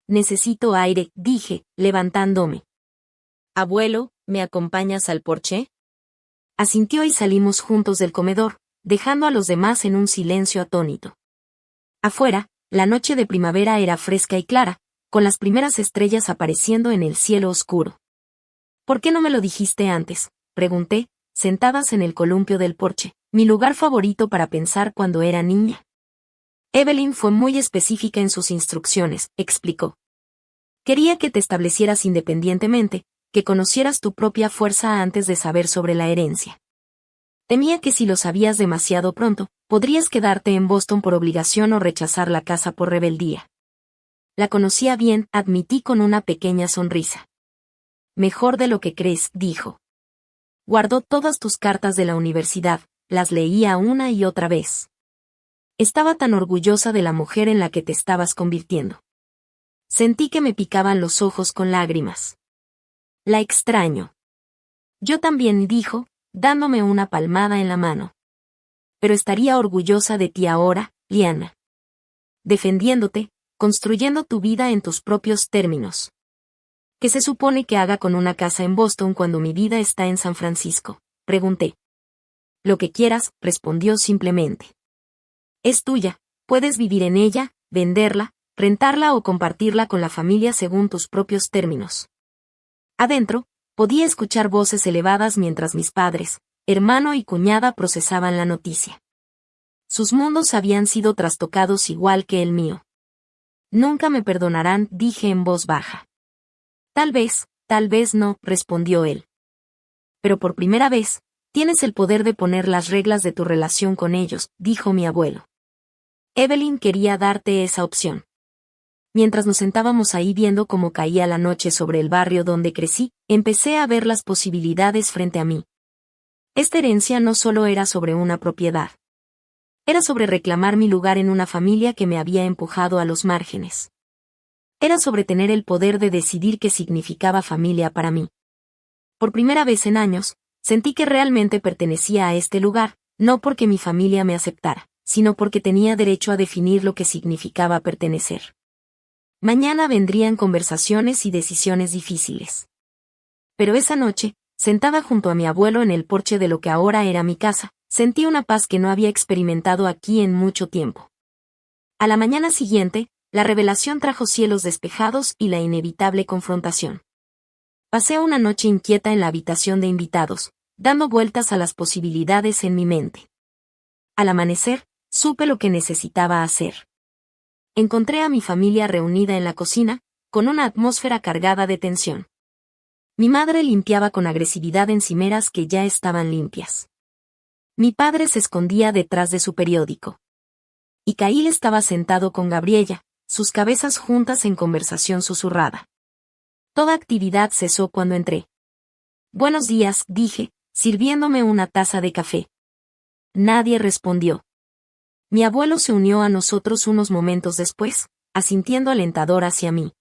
Necesito aire, dije, levantándome. Abuelo, ¿me acompañas al porche? Asintió y salimos juntos del comedor, dejando a los demás en un silencio atónito. Afuera, la noche de primavera era fresca y clara, con las primeras estrellas apareciendo en el cielo oscuro. ¿Por qué no me lo dijiste antes?, pregunté, sentadas en el columpio del porche, mi lugar favorito para pensar cuando era niña. Evelyn fue muy específica en sus instrucciones, explicó. Quería que te establecieras independientemente, que conocieras tu propia fuerza antes de saber sobre la herencia. Temía que si lo sabías demasiado pronto, podrías quedarte en Boston por obligación o rechazar la casa por rebeldía. La conocía bien, admití con una pequeña sonrisa. Mejor de lo que crees, dijo. Guardó todas tus cartas de la universidad, las leía una y otra vez. Estaba tan orgullosa de la mujer en la que te estabas convirtiendo. Sentí que me picaban los ojos con lágrimas. La extraño. Yo también, dijo, dándome una palmada en la mano. Pero estaría orgullosa de ti ahora, Liana. Defendiéndote, construyendo tu vida en tus propios términos. ¿Qué se supone que haga con una casa en Boston cuando mi vida está en San Francisco?, pregunté. Lo que quieras, respondió simplemente. Es tuya, puedes vivir en ella, venderla, rentarla o compartirla con la familia según tus propios términos. Adentro, podía escuchar voces elevadas mientras mis padres, hermano y cuñada procesaban la noticia. Sus mundos habían sido trastocados igual que el mío. Nunca me perdonarán, dije en voz baja. Tal vez no, respondió él. Pero por primera vez, tienes el poder de poner las reglas de tu relación con ellos, dijo mi abuelo. Evelyn quería darte esa opción. Mientras nos sentábamos ahí viendo cómo caía la noche sobre el barrio donde crecí, empecé a ver las posibilidades frente a mí. Esta herencia no solo era sobre una propiedad. Era sobre reclamar mi lugar en una familia que me había empujado a los márgenes. Era sobre tener el poder de decidir qué significaba familia para mí. Por primera vez en años, sentí que realmente pertenecía a este lugar, no porque mi familia me aceptara, sino porque tenía derecho a definir lo que significaba pertenecer. Mañana vendrían conversaciones y decisiones difíciles. Pero esa noche, sentada junto a mi abuelo en el porche de lo que ahora era mi casa, sentí una paz que no había experimentado aquí en mucho tiempo. A la mañana siguiente, la revelación trajo cielos despejados y la inevitable confrontación. Pasé una noche inquieta en la habitación de invitados, dando vueltas a las posibilidades en mi mente. Al amanecer, supe lo que necesitaba hacer. Encontré a mi familia reunida en la cocina, con una atmósfera cargada de tensión. Mi madre limpiaba con agresividad encimeras que ya estaban limpias. Mi padre se escondía detrás de su periódico. Y Kyle estaba sentado con Gabriella, sus cabezas juntas en conversación susurrada. Toda actividad cesó cuando entré. «Buenos días», dije, sirviéndome una taza de café. Nadie respondió. Mi abuelo se unió a nosotros unos momentos después, asintiendo alentador hacia mí.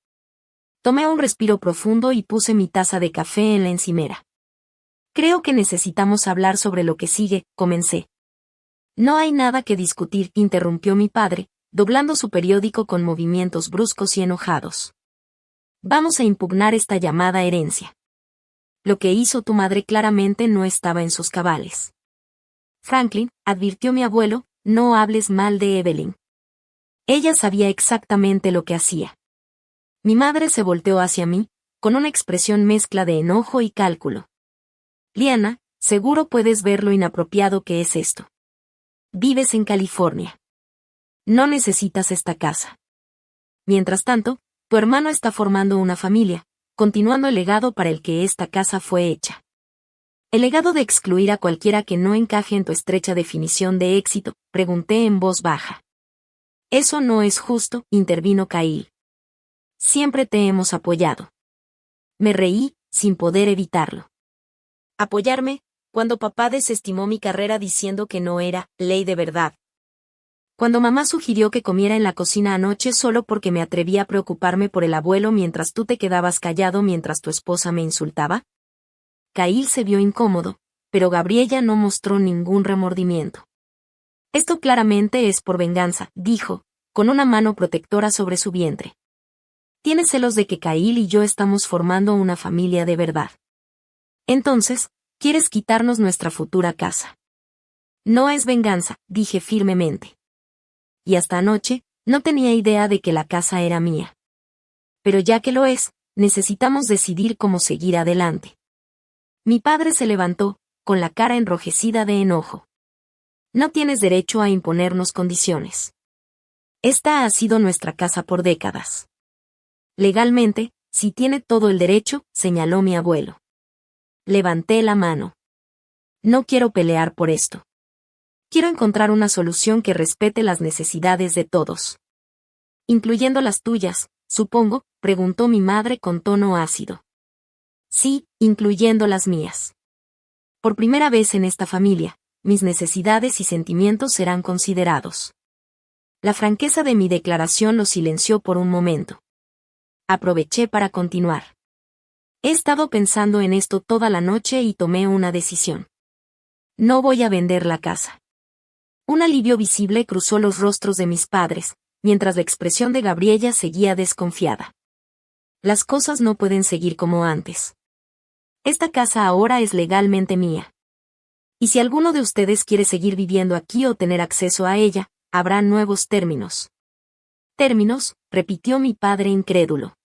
Tomé un respiro profundo y puse mi taza de café en la encimera. «Creo que necesitamos hablar sobre lo que sigue», comencé. «No hay nada que discutir», interrumpió mi padre, doblando su periódico con movimientos bruscos y enojados. «Vamos a impugnar esta llamada herencia. Lo que hizo tu madre claramente no estaba en sus cabales». «Franklin», advirtió mi abuelo, «no hables mal de Evelyn. Ella sabía exactamente lo que hacía». Mi madre se volteó hacia mí, con una expresión mezcla de enojo y cálculo. «Liana, seguro puedes ver lo inapropiado que es esto. Vives en California. No necesitas esta casa. Mientras tanto, tu hermano está formando una familia, continuando el legado para el que esta casa fue hecha. El legado de excluir a cualquiera que no encaje en tu estrecha definición de éxito», pregunté en voz baja. «Eso no es justo», intervino Kyle. «Siempre te hemos apoyado». Me reí, sin poder evitarlo. ¿Apoyarme? Cuando papá desestimó mi carrera diciendo que no era ley de verdad. Cuando mamá sugirió que comiera en la cocina anoche solo porque me atreví a preocuparme por el abuelo mientras tú te quedabas callado mientras tu esposa me insultaba. Kyle se vio incómodo, pero Gabriella no mostró ningún remordimiento. «Esto claramente es por venganza», dijo, con una mano protectora sobre su vientre. «Tienes celos de que Kyle y yo estamos formando una familia de verdad. Entonces, quieres quitarnos nuestra futura casa». «No es venganza», dije firmemente. Y hasta anoche, no tenía idea de que la casa era mía. Pero ya que lo es, necesitamos decidir cómo seguir adelante. Mi padre se levantó, con la cara enrojecida de enojo. «No tienes derecho a imponernos condiciones. Esta ha sido nuestra casa por décadas. Legalmente, sí tiene todo el derecho», señaló mi abuelo. Levanté la mano. «No quiero pelear por esto. Quiero encontrar una solución que respete las necesidades de todos. Incluyendo las tuyas, supongo», preguntó mi madre con tono ácido. «Sí, incluyendo las mías. Por primera vez en esta familia, mis necesidades y sentimientos serán considerados». La franqueza de mi declaración lo silenció por un momento. Aproveché para continuar. «He estado pensando en esto toda la noche y tomé una decisión. No voy a vender la casa». Un alivio visible cruzó los rostros de mis padres, mientras la expresión de Gabriella seguía desconfiada. «Las cosas no pueden seguir como antes. Esta casa ahora es legalmente mía. Y si alguno de ustedes quiere seguir viviendo aquí o tener acceso a ella, habrá nuevos términos». «¿Términos?», repitió mi padre incrédulo.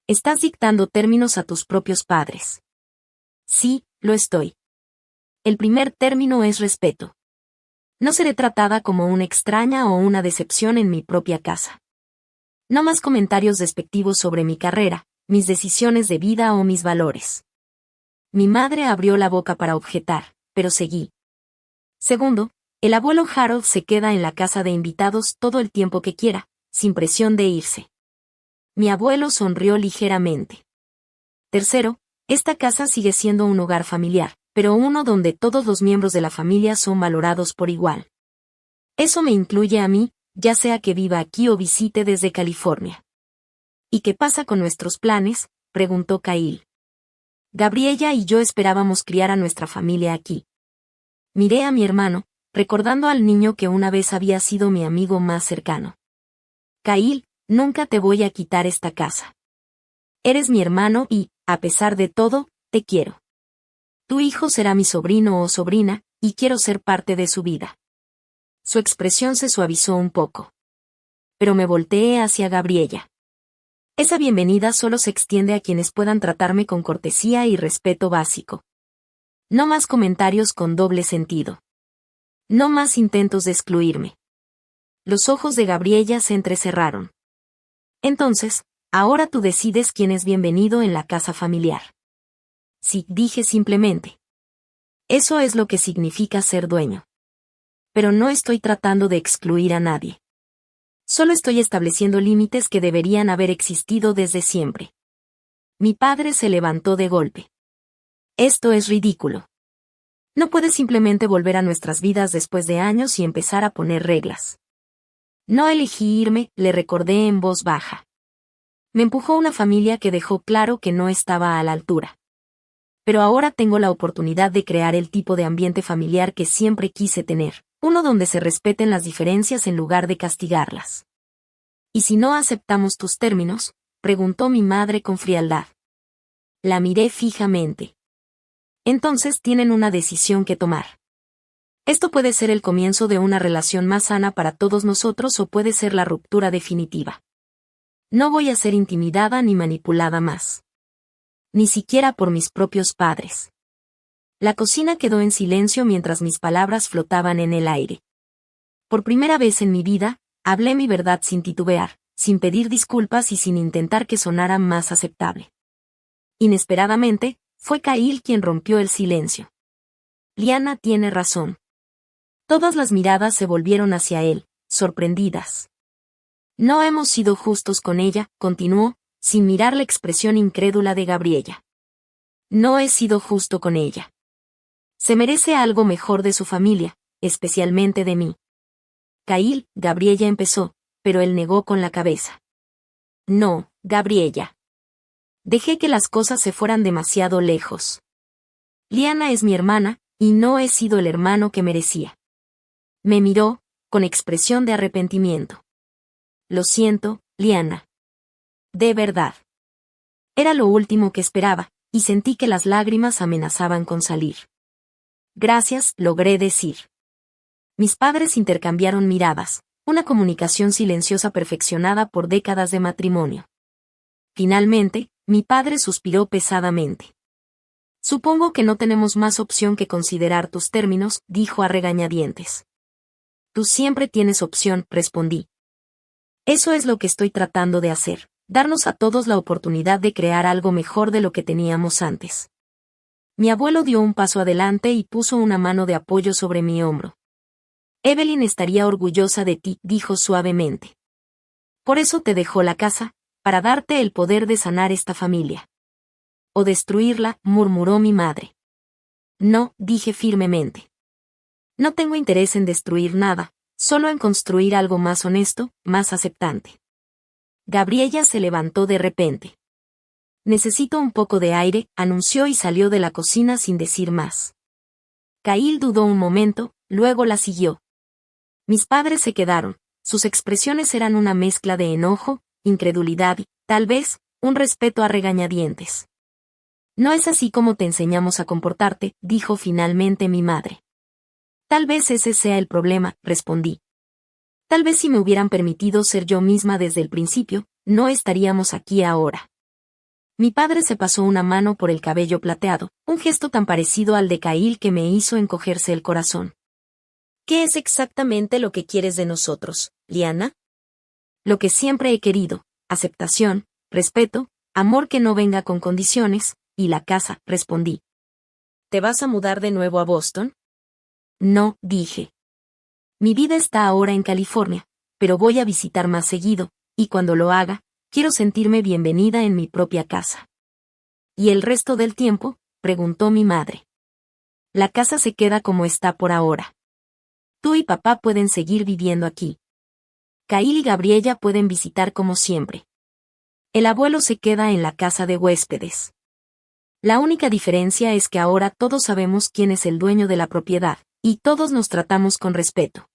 «Estás dictando términos a tus propios padres». «Sí, lo estoy. El primer término es respeto. No seré tratada como una extraña o una decepción en mi propia casa. No más comentarios despectivos sobre mi carrera, mis decisiones de vida o mis valores». Mi madre abrió la boca para objetar, pero seguí. «Segundo, el abuelo Harold se queda en la casa de invitados todo el tiempo que quiera, sin presión de irse». Mi abuelo sonrió ligeramente. «Tercero, esta casa sigue siendo un hogar familiar, pero uno donde todos los miembros de la familia son valorados por igual. Eso me incluye a mí, ya sea que viva aquí o visite desde California. ¿Y qué pasa con nuestros planes?, preguntó Kyle. Gabriella y yo esperábamos criar a nuestra familia aquí. Miré a mi hermano, recordando al niño que una vez había sido mi amigo más cercano. Kyle, nunca te voy a quitar esta casa. Eres mi hermano y, a pesar de todo, te quiero. Tu hijo será mi sobrino o sobrina, y quiero ser parte de su vida. Su expresión se suavizó un poco. Pero me volteé hacia Gabriella. Esa bienvenida solo se extiende a quienes puedan tratarme con cortesía y respeto básico. No más comentarios con doble sentido. No más intentos de excluirme. Los ojos de Gabriella se entrecerraron. Entonces, ahora tú decides quién es bienvenido en la casa familiar. Sí, dije simplemente. Eso es lo que significa ser dueño. Pero no estoy tratando de excluir a nadie. Solo estoy estableciendo límites que deberían haber existido desde siempre. Mi padre se levantó de golpe. Esto es ridículo. No puedes simplemente volver a nuestras vidas después de años y empezar a poner reglas. No elegí irme, le recordé en voz baja. Me empujó una familia que dejó claro que no estaba a la altura. Pero ahora tengo la oportunidad de crear el tipo de ambiente familiar que siempre quise tener, uno donde se respeten las diferencias en lugar de castigarlas. ¿Y si no aceptamos tus términos?, preguntó mi madre con frialdad. La miré fijamente. Entonces tienen una decisión que tomar. Esto puede ser el comienzo de una relación más sana para todos nosotros o puede ser la ruptura definitiva. No voy a ser intimidada ni manipulada más. Ni siquiera por mis propios padres. La cocina quedó en silencio mientras mis palabras flotaban en el aire. Por primera vez en mi vida, hablé mi verdad sin titubear, sin pedir disculpas y sin intentar que sonara más aceptable. Inesperadamente, fue Kyle quien rompió el silencio. Liana tiene razón. Todas las miradas se volvieron hacia él, sorprendidas. No hemos sido justos con ella, continuó, sin mirar la expresión incrédula de Gabriella. No he sido justo con ella. Se merece algo mejor de su familia, especialmente de mí. Kyle, Gabriella empezó, pero él negó con la cabeza. No, Gabriella. Dejé que las cosas se fueran demasiado lejos. Liana es mi hermana, y no he sido el hermano que merecía. Me miró, con expresión de arrepentimiento. Lo siento, Liana. De verdad. Era lo último que esperaba, y sentí que las lágrimas amenazaban con salir. Gracias, logré decir. Mis padres intercambiaron miradas, una comunicación silenciosa perfeccionada por décadas de matrimonio. Finalmente, mi padre suspiró pesadamente. Supongo que no tenemos más opción que considerar tus términos, dijo a regañadientes. Tú siempre tienes opción, respondí. Eso es lo que estoy tratando de hacer, darnos a todos la oportunidad de crear algo mejor de lo que teníamos antes. Mi abuelo dio un paso adelante y puso una mano de apoyo sobre mi hombro. Evelyn estaría orgullosa de ti, dijo suavemente. Por eso te dejó la casa, para darte el poder de sanar esta familia. O destruirla, murmuró mi madre. No, dije firmemente. No tengo interés en destruir nada, solo en construir algo más honesto, más aceptante. Gabriella se levantó de repente. Necesito un poco de aire, anunció y salió de la cocina sin decir más. Kyle dudó un momento, luego la siguió. Mis padres se quedaron, sus expresiones eran una mezcla de enojo, incredulidad y, tal vez, un respeto a regañadientes. No es así como te enseñamos a comportarte, dijo finalmente mi madre. Tal vez ese sea el problema, respondí. Tal vez si me hubieran permitido ser yo misma desde el principio, no estaríamos aquí ahora. Mi padre se pasó una mano por el cabello plateado, un gesto tan parecido al de Kyle que me hizo encogerse el corazón. ¿Qué es exactamente lo que quieres de nosotros, Liana? Lo que siempre he querido, aceptación, respeto, amor que no venga con condiciones, y la casa, respondí. ¿Te vas a mudar de nuevo a Boston? No, dije. Mi vida está ahora en California, pero voy a visitar más seguido, y cuando lo haga, quiero sentirme bienvenida en mi propia casa. ¿Y el resto del tiempo?, preguntó mi madre. La casa se queda como está por ahora. Tú y papá pueden seguir viviendo aquí. Kyle y Gabriella pueden visitar como siempre. El abuelo se queda en la casa de huéspedes. La única diferencia es que ahora todos sabemos quién es el dueño de la propiedad, y todos nos tratamos con respeto.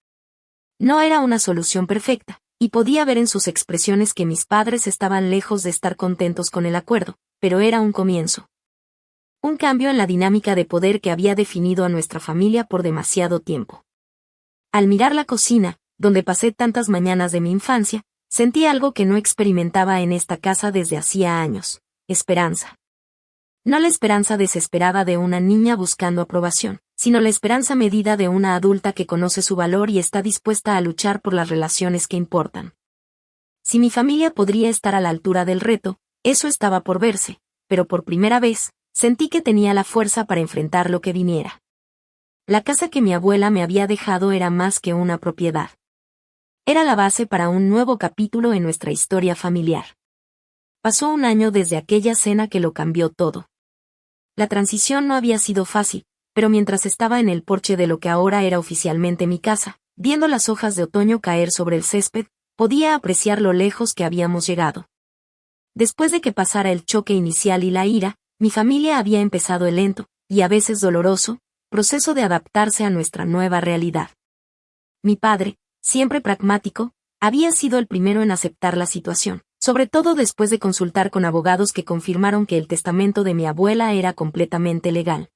No era una solución perfecta, y podía ver en sus expresiones que mis padres estaban lejos de estar contentos con el acuerdo, pero era un comienzo. Un cambio en la dinámica de poder que había definido a nuestra familia por demasiado tiempo. Al mirar la cocina, donde pasé tantas mañanas de mi infancia, sentí algo que no experimentaba en esta casa desde hacía años: esperanza. No la esperanza desesperada de una niña buscando aprobación, sino la esperanza medida de una adulta que conoce su valor y está dispuesta a luchar por las relaciones que importan. Si mi familia podría estar a la altura del reto, eso estaba por verse, pero por primera vez, sentí que tenía la fuerza para enfrentar lo que viniera. La casa que mi abuela me había dejado era más que una propiedad. Era la base para un nuevo capítulo en nuestra historia familiar. Pasó un año desde aquella cena que lo cambió todo. La transición no había sido fácil, pero mientras estaba en el porche de lo que ahora era oficialmente mi casa, viendo las hojas de otoño caer sobre el césped, podía apreciar lo lejos que habíamos llegado. Después de que pasara el choque inicial y la ira, mi familia había empezado el lento, y a veces doloroso, proceso de adaptarse a nuestra nueva realidad. Mi padre, siempre pragmático, había sido el primero en aceptar la situación, sobre todo después de consultar con abogados que confirmaron que el testamento de mi abuela era completamente legal.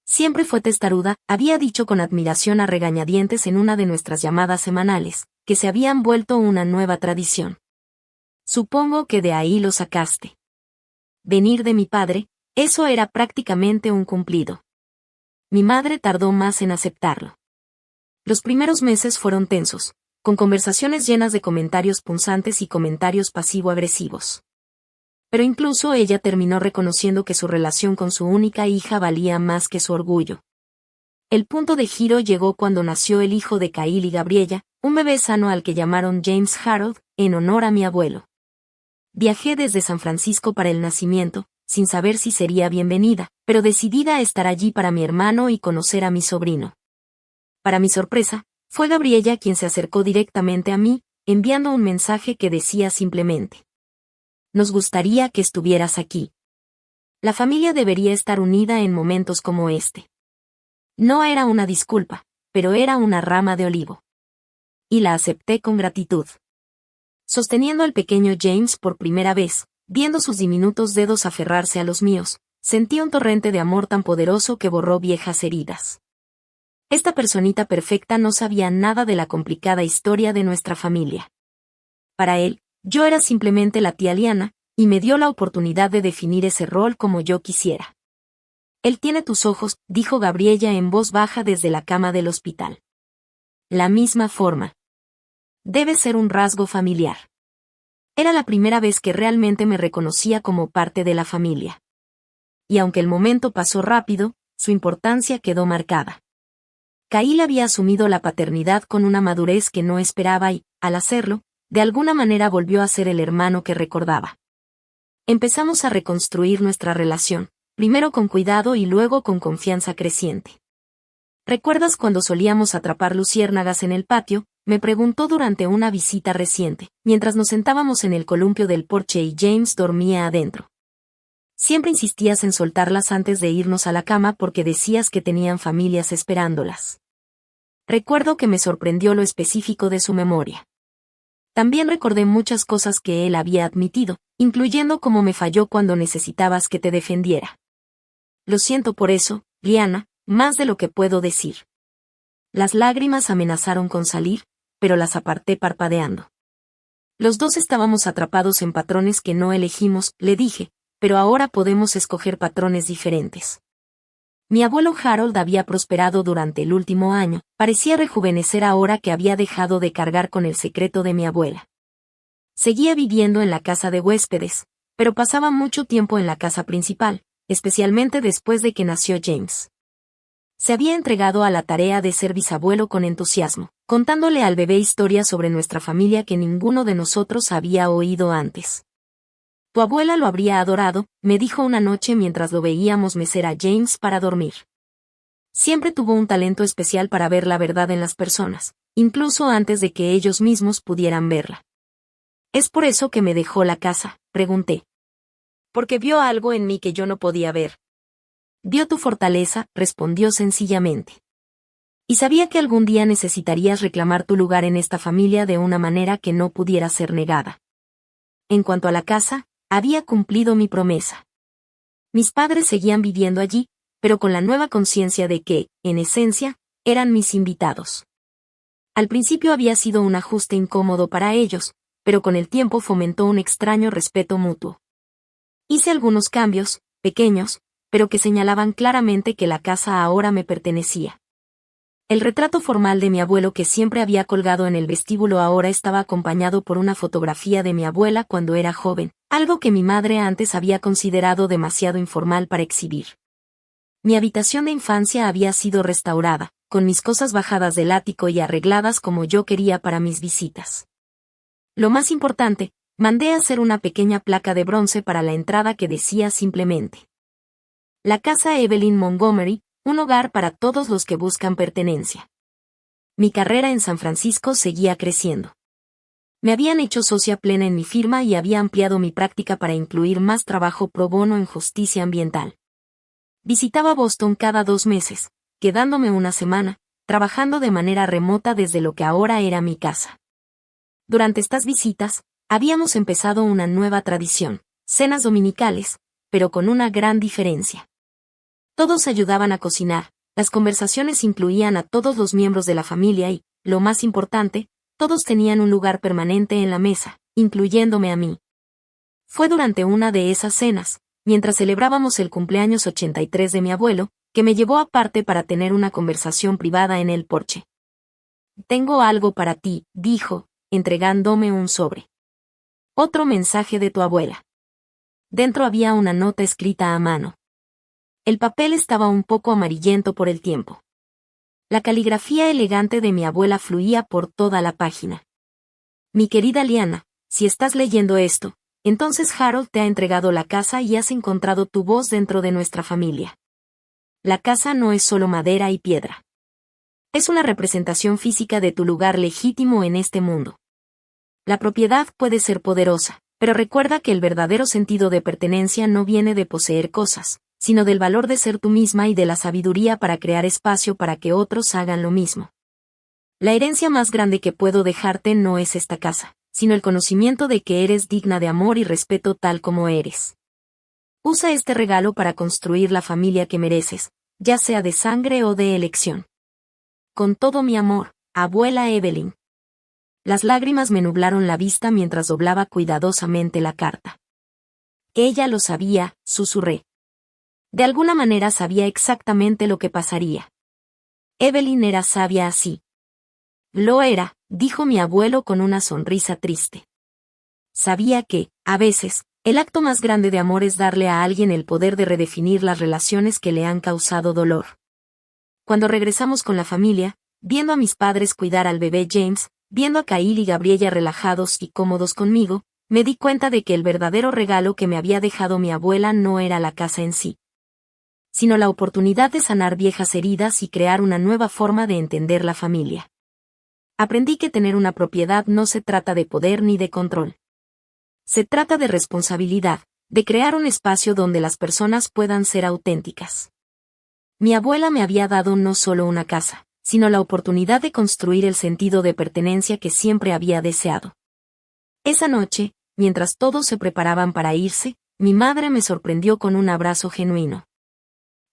Siempre fue testaruda, había dicho con admiración a regañadientes en una de nuestras llamadas semanales, que se habían vuelto una nueva tradición. Supongo que de ahí lo sacaste. Venir de mi padre, eso era prácticamente un cumplido. Mi madre tardó más en aceptarlo. Los primeros meses fueron tensos, con conversaciones llenas de comentarios punzantes y comentarios pasivo-agresivos. Pero incluso ella terminó reconociendo que su relación con su única hija valía más que su orgullo. El punto de giro llegó cuando nació el hijo de Kyle y Gabriella, un bebé sano al que llamaron James Harold, en honor a mi abuelo. Viajé desde San Francisco para el nacimiento, sin saber si sería bienvenida, pero decidida a estar allí para mi hermano y conocer a mi sobrino. Para mi sorpresa, fue Gabriella quien se acercó directamente a mí, enviando un mensaje que decía simplemente: «Nos gustaría que estuvieras aquí. La familia debería estar unida en momentos como este». No era una disculpa, pero era una rama de olivo. Y la acepté con gratitud. Sosteniendo al pequeño James por primera vez, viendo sus diminutos dedos aferrarse a los míos, sentí un torrente de amor tan poderoso que borró viejas heridas. Esta personita perfecta no sabía nada de la complicada historia de nuestra familia. Para él, yo era simplemente la tía Liana, y me dio la oportunidad de definir ese rol como yo quisiera. «Él tiene tus ojos», dijo Gabriella en voz baja desde la cama del hospital. «La misma forma. Debe ser un rasgo familiar». Era la primera vez que realmente me reconocía como parte de la familia. Y aunque el momento pasó rápido, su importancia quedó marcada. Kyle había asumido la paternidad con una madurez que no esperaba y, al hacerlo, de alguna manera volvió a ser el hermano que recordaba. Empezamos a reconstruir nuestra relación, primero con cuidado y luego con confianza creciente. «¿Recuerdas cuando solíamos atrapar luciérnagas en el patio?», me preguntó durante una visita reciente, mientras nos sentábamos en el columpio del porche y James dormía adentro. «Siempre insistías en soltarlas antes de irnos a la cama porque decías que tenían familias esperándolas». Recuerdo que me sorprendió lo específico de su memoria. También recordé muchas cosas que él había admitido, incluyendo cómo me falló cuando necesitabas que te defendiera. «Lo siento por eso, Liana, más de lo que puedo decir». Las lágrimas amenazaron con salir, pero las aparté parpadeando. «Los dos estábamos atrapados en patrones que no elegimos», le dije, «pero ahora podemos escoger patrones diferentes». Mi abuelo Harold había prosperado durante el último año, parecía rejuvenecer ahora que había dejado de cargar con el secreto de mi abuela. Seguía viviendo en la casa de huéspedes, pero pasaba mucho tiempo en la casa principal, especialmente después de que nació James. Se había entregado a la tarea de ser bisabuelo con entusiasmo, contándole al bebé historias sobre nuestra familia que ninguno de nosotros había oído antes. «Tu abuela lo habría adorado», me dijo una noche mientras lo veíamos mecer a James para dormir. Siempre tuvo un talento especial para ver la verdad en las personas, incluso antes de que ellos mismos pudieran verla. ¿Es por eso que me dejó la casa?, pregunté. Porque vio algo en mí que yo no podía ver. Vio tu fortaleza, respondió sencillamente. Y sabía que algún día necesitarías reclamar tu lugar en esta familia de una manera que no pudiera ser negada. En cuanto a la casa, había cumplido mi promesa. Mis padres seguían viviendo allí, pero con la nueva conciencia de que, en esencia, eran mis invitados. Al principio había sido un ajuste incómodo para ellos, pero con el tiempo fomentó un extraño respeto mutuo. Hice algunos cambios, pequeños, pero que señalaban claramente que la casa ahora me pertenecía. El retrato formal de mi abuelo que siempre había colgado en el vestíbulo ahora estaba acompañado por una fotografía de mi abuela cuando era joven, algo que mi madre antes había considerado demasiado informal para exhibir. Mi habitación de infancia había sido restaurada, con mis cosas bajadas del ático y arregladas como yo quería para mis visitas. Lo más importante, mandé a hacer una pequeña placa de bronce para la entrada que decía simplemente: La casa Evelyn Montgomery, un hogar para todos los que buscan pertenencia. Mi carrera en San Francisco seguía creciendo. Me habían hecho socia plena en mi firma y había ampliado mi práctica para incluir más trabajo pro bono en justicia ambiental. Visitaba Boston cada 2 meses, quedándome una semana, trabajando de manera remota desde lo que ahora era mi casa. Durante estas visitas, habíamos empezado una nueva tradición, cenas dominicales, pero con una gran diferencia. Todos ayudaban a cocinar, las conversaciones incluían a todos los miembros de la familia y, lo más importante, todos tenían un lugar permanente en la mesa, incluyéndome a mí. Fue durante una de esas cenas, mientras celebrábamos el cumpleaños 83 de mi abuelo, que me llevó aparte para tener una conversación privada en el porche. Tengo algo para ti, dijo, entregándome un sobre. Otro mensaje de tu abuela. Dentro había una nota escrita a mano. El papel estaba un poco amarillento por el tiempo. La caligrafía elegante de mi abuela fluía por toda la página. Mi querida Liana, si estás leyendo esto, entonces Harold te ha entregado la casa y has encontrado tu voz dentro de nuestra familia. La casa no es solo madera y piedra. Es una representación física de tu lugar legítimo en este mundo. La propiedad puede ser poderosa, pero recuerda que el verdadero sentido de pertenencia no viene de poseer cosas, sino del valor de ser tú misma y de la sabiduría para crear espacio para que otros hagan lo mismo. La herencia más grande que puedo dejarte no es esta casa, sino el conocimiento de que eres digna de amor y respeto tal como eres. Usa este regalo para construir la familia que mereces, ya sea de sangre o de elección. Con todo mi amor, abuela Evelyn. Las lágrimas me nublaron la vista mientras doblaba cuidadosamente la carta. Ella lo sabía, susurré. De alguna manera sabía exactamente lo que pasaría. Evelyn era sabia así. Lo era, dijo mi abuelo con una sonrisa triste. Sabía que, a veces, el acto más grande de amor es darle a alguien el poder de redefinir las relaciones que le han causado dolor. Cuando regresamos con la familia, viendo a mis padres cuidar al bebé James, viendo a Kyle y Gabriella relajados y cómodos conmigo, me di cuenta de que el verdadero regalo que me había dejado mi abuela no era la casa en sí, sino la oportunidad de sanar viejas heridas y crear una nueva forma de entender la familia. Aprendí que tener una propiedad no se trata de poder ni de control. Se trata de responsabilidad, de crear un espacio donde las personas puedan ser auténticas. Mi abuela me había dado no solo una casa, sino la oportunidad de construir el sentido de pertenencia que siempre había deseado. Esa noche, mientras todos se preparaban para irse, mi madre me sorprendió con un abrazo genuino.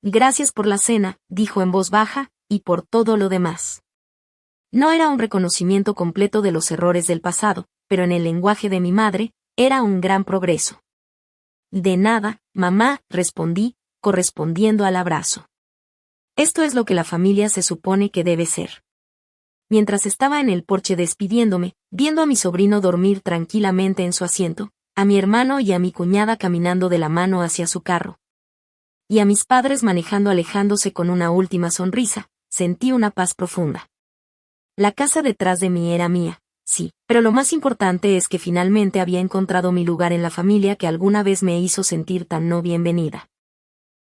Gracias por la cena, dijo en voz baja, y por todo lo demás. No era un reconocimiento completo de los errores del pasado, pero en el lenguaje de mi madre, era un gran progreso. De nada, mamá, respondí, correspondiendo al abrazo. Esto es lo que la familia se supone que debe ser. Mientras estaba en el porche despidiéndome, viendo a mi sobrino dormir tranquilamente en su asiento, a mi hermano y a mi cuñada caminando de la mano hacia su carro, y a mis padres manejando alejándose con una última sonrisa, sentí una paz profunda. La casa detrás de mí era mía, sí, pero lo más importante es que finalmente había encontrado mi lugar en la familia que alguna vez me hizo sentir tan no bienvenida.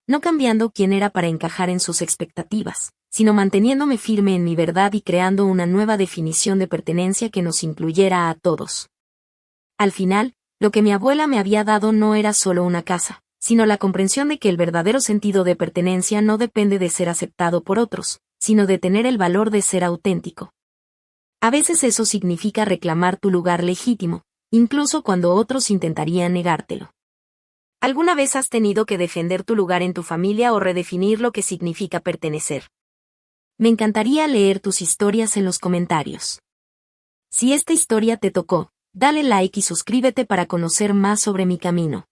no cambiando quién era para encajar en sus expectativas, sino manteniéndome firme en mi verdad y creando una nueva definición de pertenencia que nos incluyera a todos. Al final, lo que mi abuela me había dado no era solo una casa, sino la comprensión de que el verdadero sentido de pertenencia no depende de ser aceptado por otros, sino de tener el valor de ser auténtico. A veces eso significa reclamar tu lugar legítimo, incluso cuando otros intentarían negártelo. ¿Alguna vez has tenido que defender tu lugar en tu familia o redefinir lo que significa pertenecer? Me encantaría leer tus historias en los comentarios. Si esta historia te tocó, dale like y suscríbete para conocer más sobre mi camino.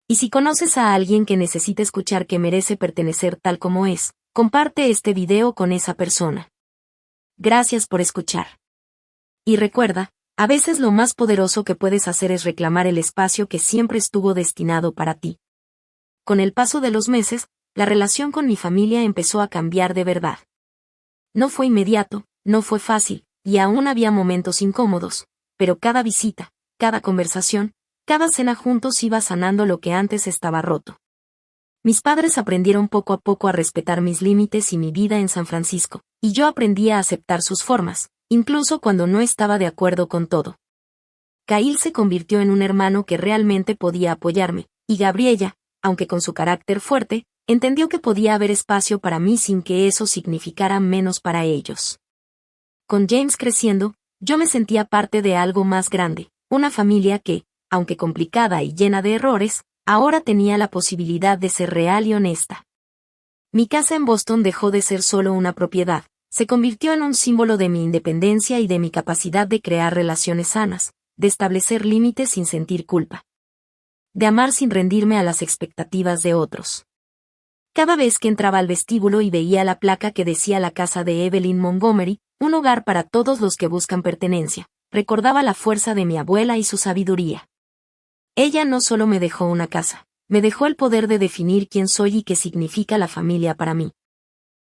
Y si conoces a alguien que necesita escuchar que merece pertenecer tal como es, comparte este video con esa persona. Gracias por escuchar. Y recuerda, a veces lo más poderoso que puedes hacer es reclamar el espacio que siempre estuvo destinado para ti. Con el paso de los meses, la relación con mi familia empezó a cambiar de verdad. No fue inmediato, no fue fácil, y aún había momentos incómodos, pero cada visita, cada conversación, cada cena juntos iba sanando lo que antes estaba roto. Mis padres aprendieron poco a poco a respetar mis límites y mi vida en San Francisco, y yo aprendí a aceptar sus formas, incluso cuando no estaba de acuerdo con todo. Kyle se convirtió en un hermano que realmente podía apoyarme, y Gabriella, aunque con su carácter fuerte, entendió que podía haber espacio para mí sin que eso significara menos para ellos. Con James creciendo, yo me sentía parte de algo más grande, una familia que, aunque complicada y llena de errores, ahora tenía la posibilidad de ser real y honesta. Mi casa en Boston dejó de ser solo una propiedad, se convirtió en un símbolo de mi independencia y de mi capacidad de crear relaciones sanas, de establecer límites sin sentir culpa, de amar sin rendirme a las expectativas de otros. Cada vez que entraba al vestíbulo y veía la placa que decía la casa de Evelyn Montgomery, un hogar para todos los que buscan pertenencia, recordaba la fuerza de mi abuela y su sabiduría. Ella no solo me dejó una casa, me dejó el poder de definir quién soy y qué significa la familia para mí.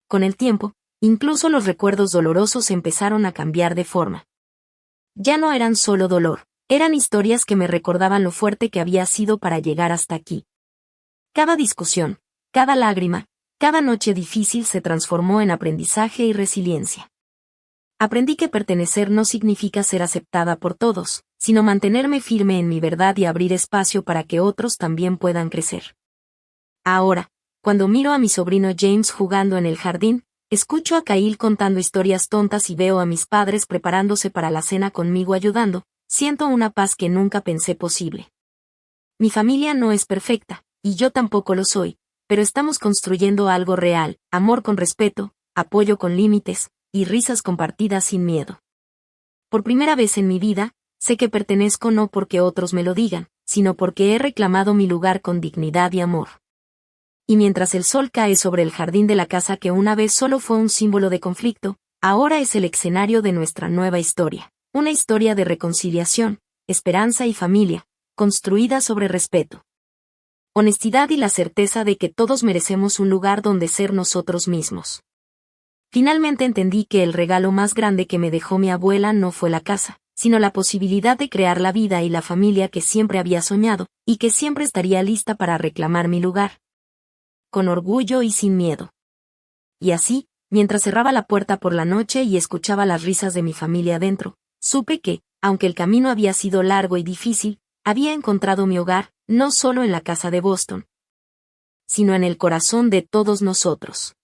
Con el tiempo, incluso los recuerdos dolorosos empezaron a cambiar de forma. Ya no eran solo dolor, eran historias que me recordaban lo fuerte que había sido para llegar hasta aquí. Cada discusión, cada lágrima, cada noche difícil se transformó en aprendizaje y resiliencia. Aprendí que pertenecer no significa ser aceptada por todos, sino mantenerme firme en mi verdad y abrir espacio para que otros también puedan crecer. Ahora, cuando miro a mi sobrino James jugando en el jardín, escucho a Kyle contando historias tontas y veo a mis padres preparándose para la cena conmigo ayudando, siento una paz que nunca pensé posible. Mi familia no es perfecta, y yo tampoco lo soy, pero estamos construyendo algo real, amor con respeto, apoyo con límites, y risas compartidas sin miedo. Por primera vez en mi vida, sé que pertenezco no porque otros me lo digan, sino porque he reclamado mi lugar con dignidad y amor. Y mientras el sol cae sobre el jardín de la casa que una vez solo fue un símbolo de conflicto, ahora es el escenario de nuestra nueva historia, una historia de reconciliación, esperanza y familia, construida sobre respeto, honestidad y la certeza de que todos merecemos un lugar donde ser nosotros mismos. Finalmente entendí que el regalo más grande que me dejó mi abuela no fue la casa, sino la posibilidad de crear la vida y la familia que siempre había soñado, y que siempre estaría lista para reclamar mi lugar. Con orgullo y sin miedo. Y así, mientras cerraba la puerta por la noche y escuchaba las risas de mi familia adentro, supe que, aunque el camino había sido largo y difícil, había encontrado mi hogar, no solo en la casa de Boston, sino en el corazón de todos nosotros.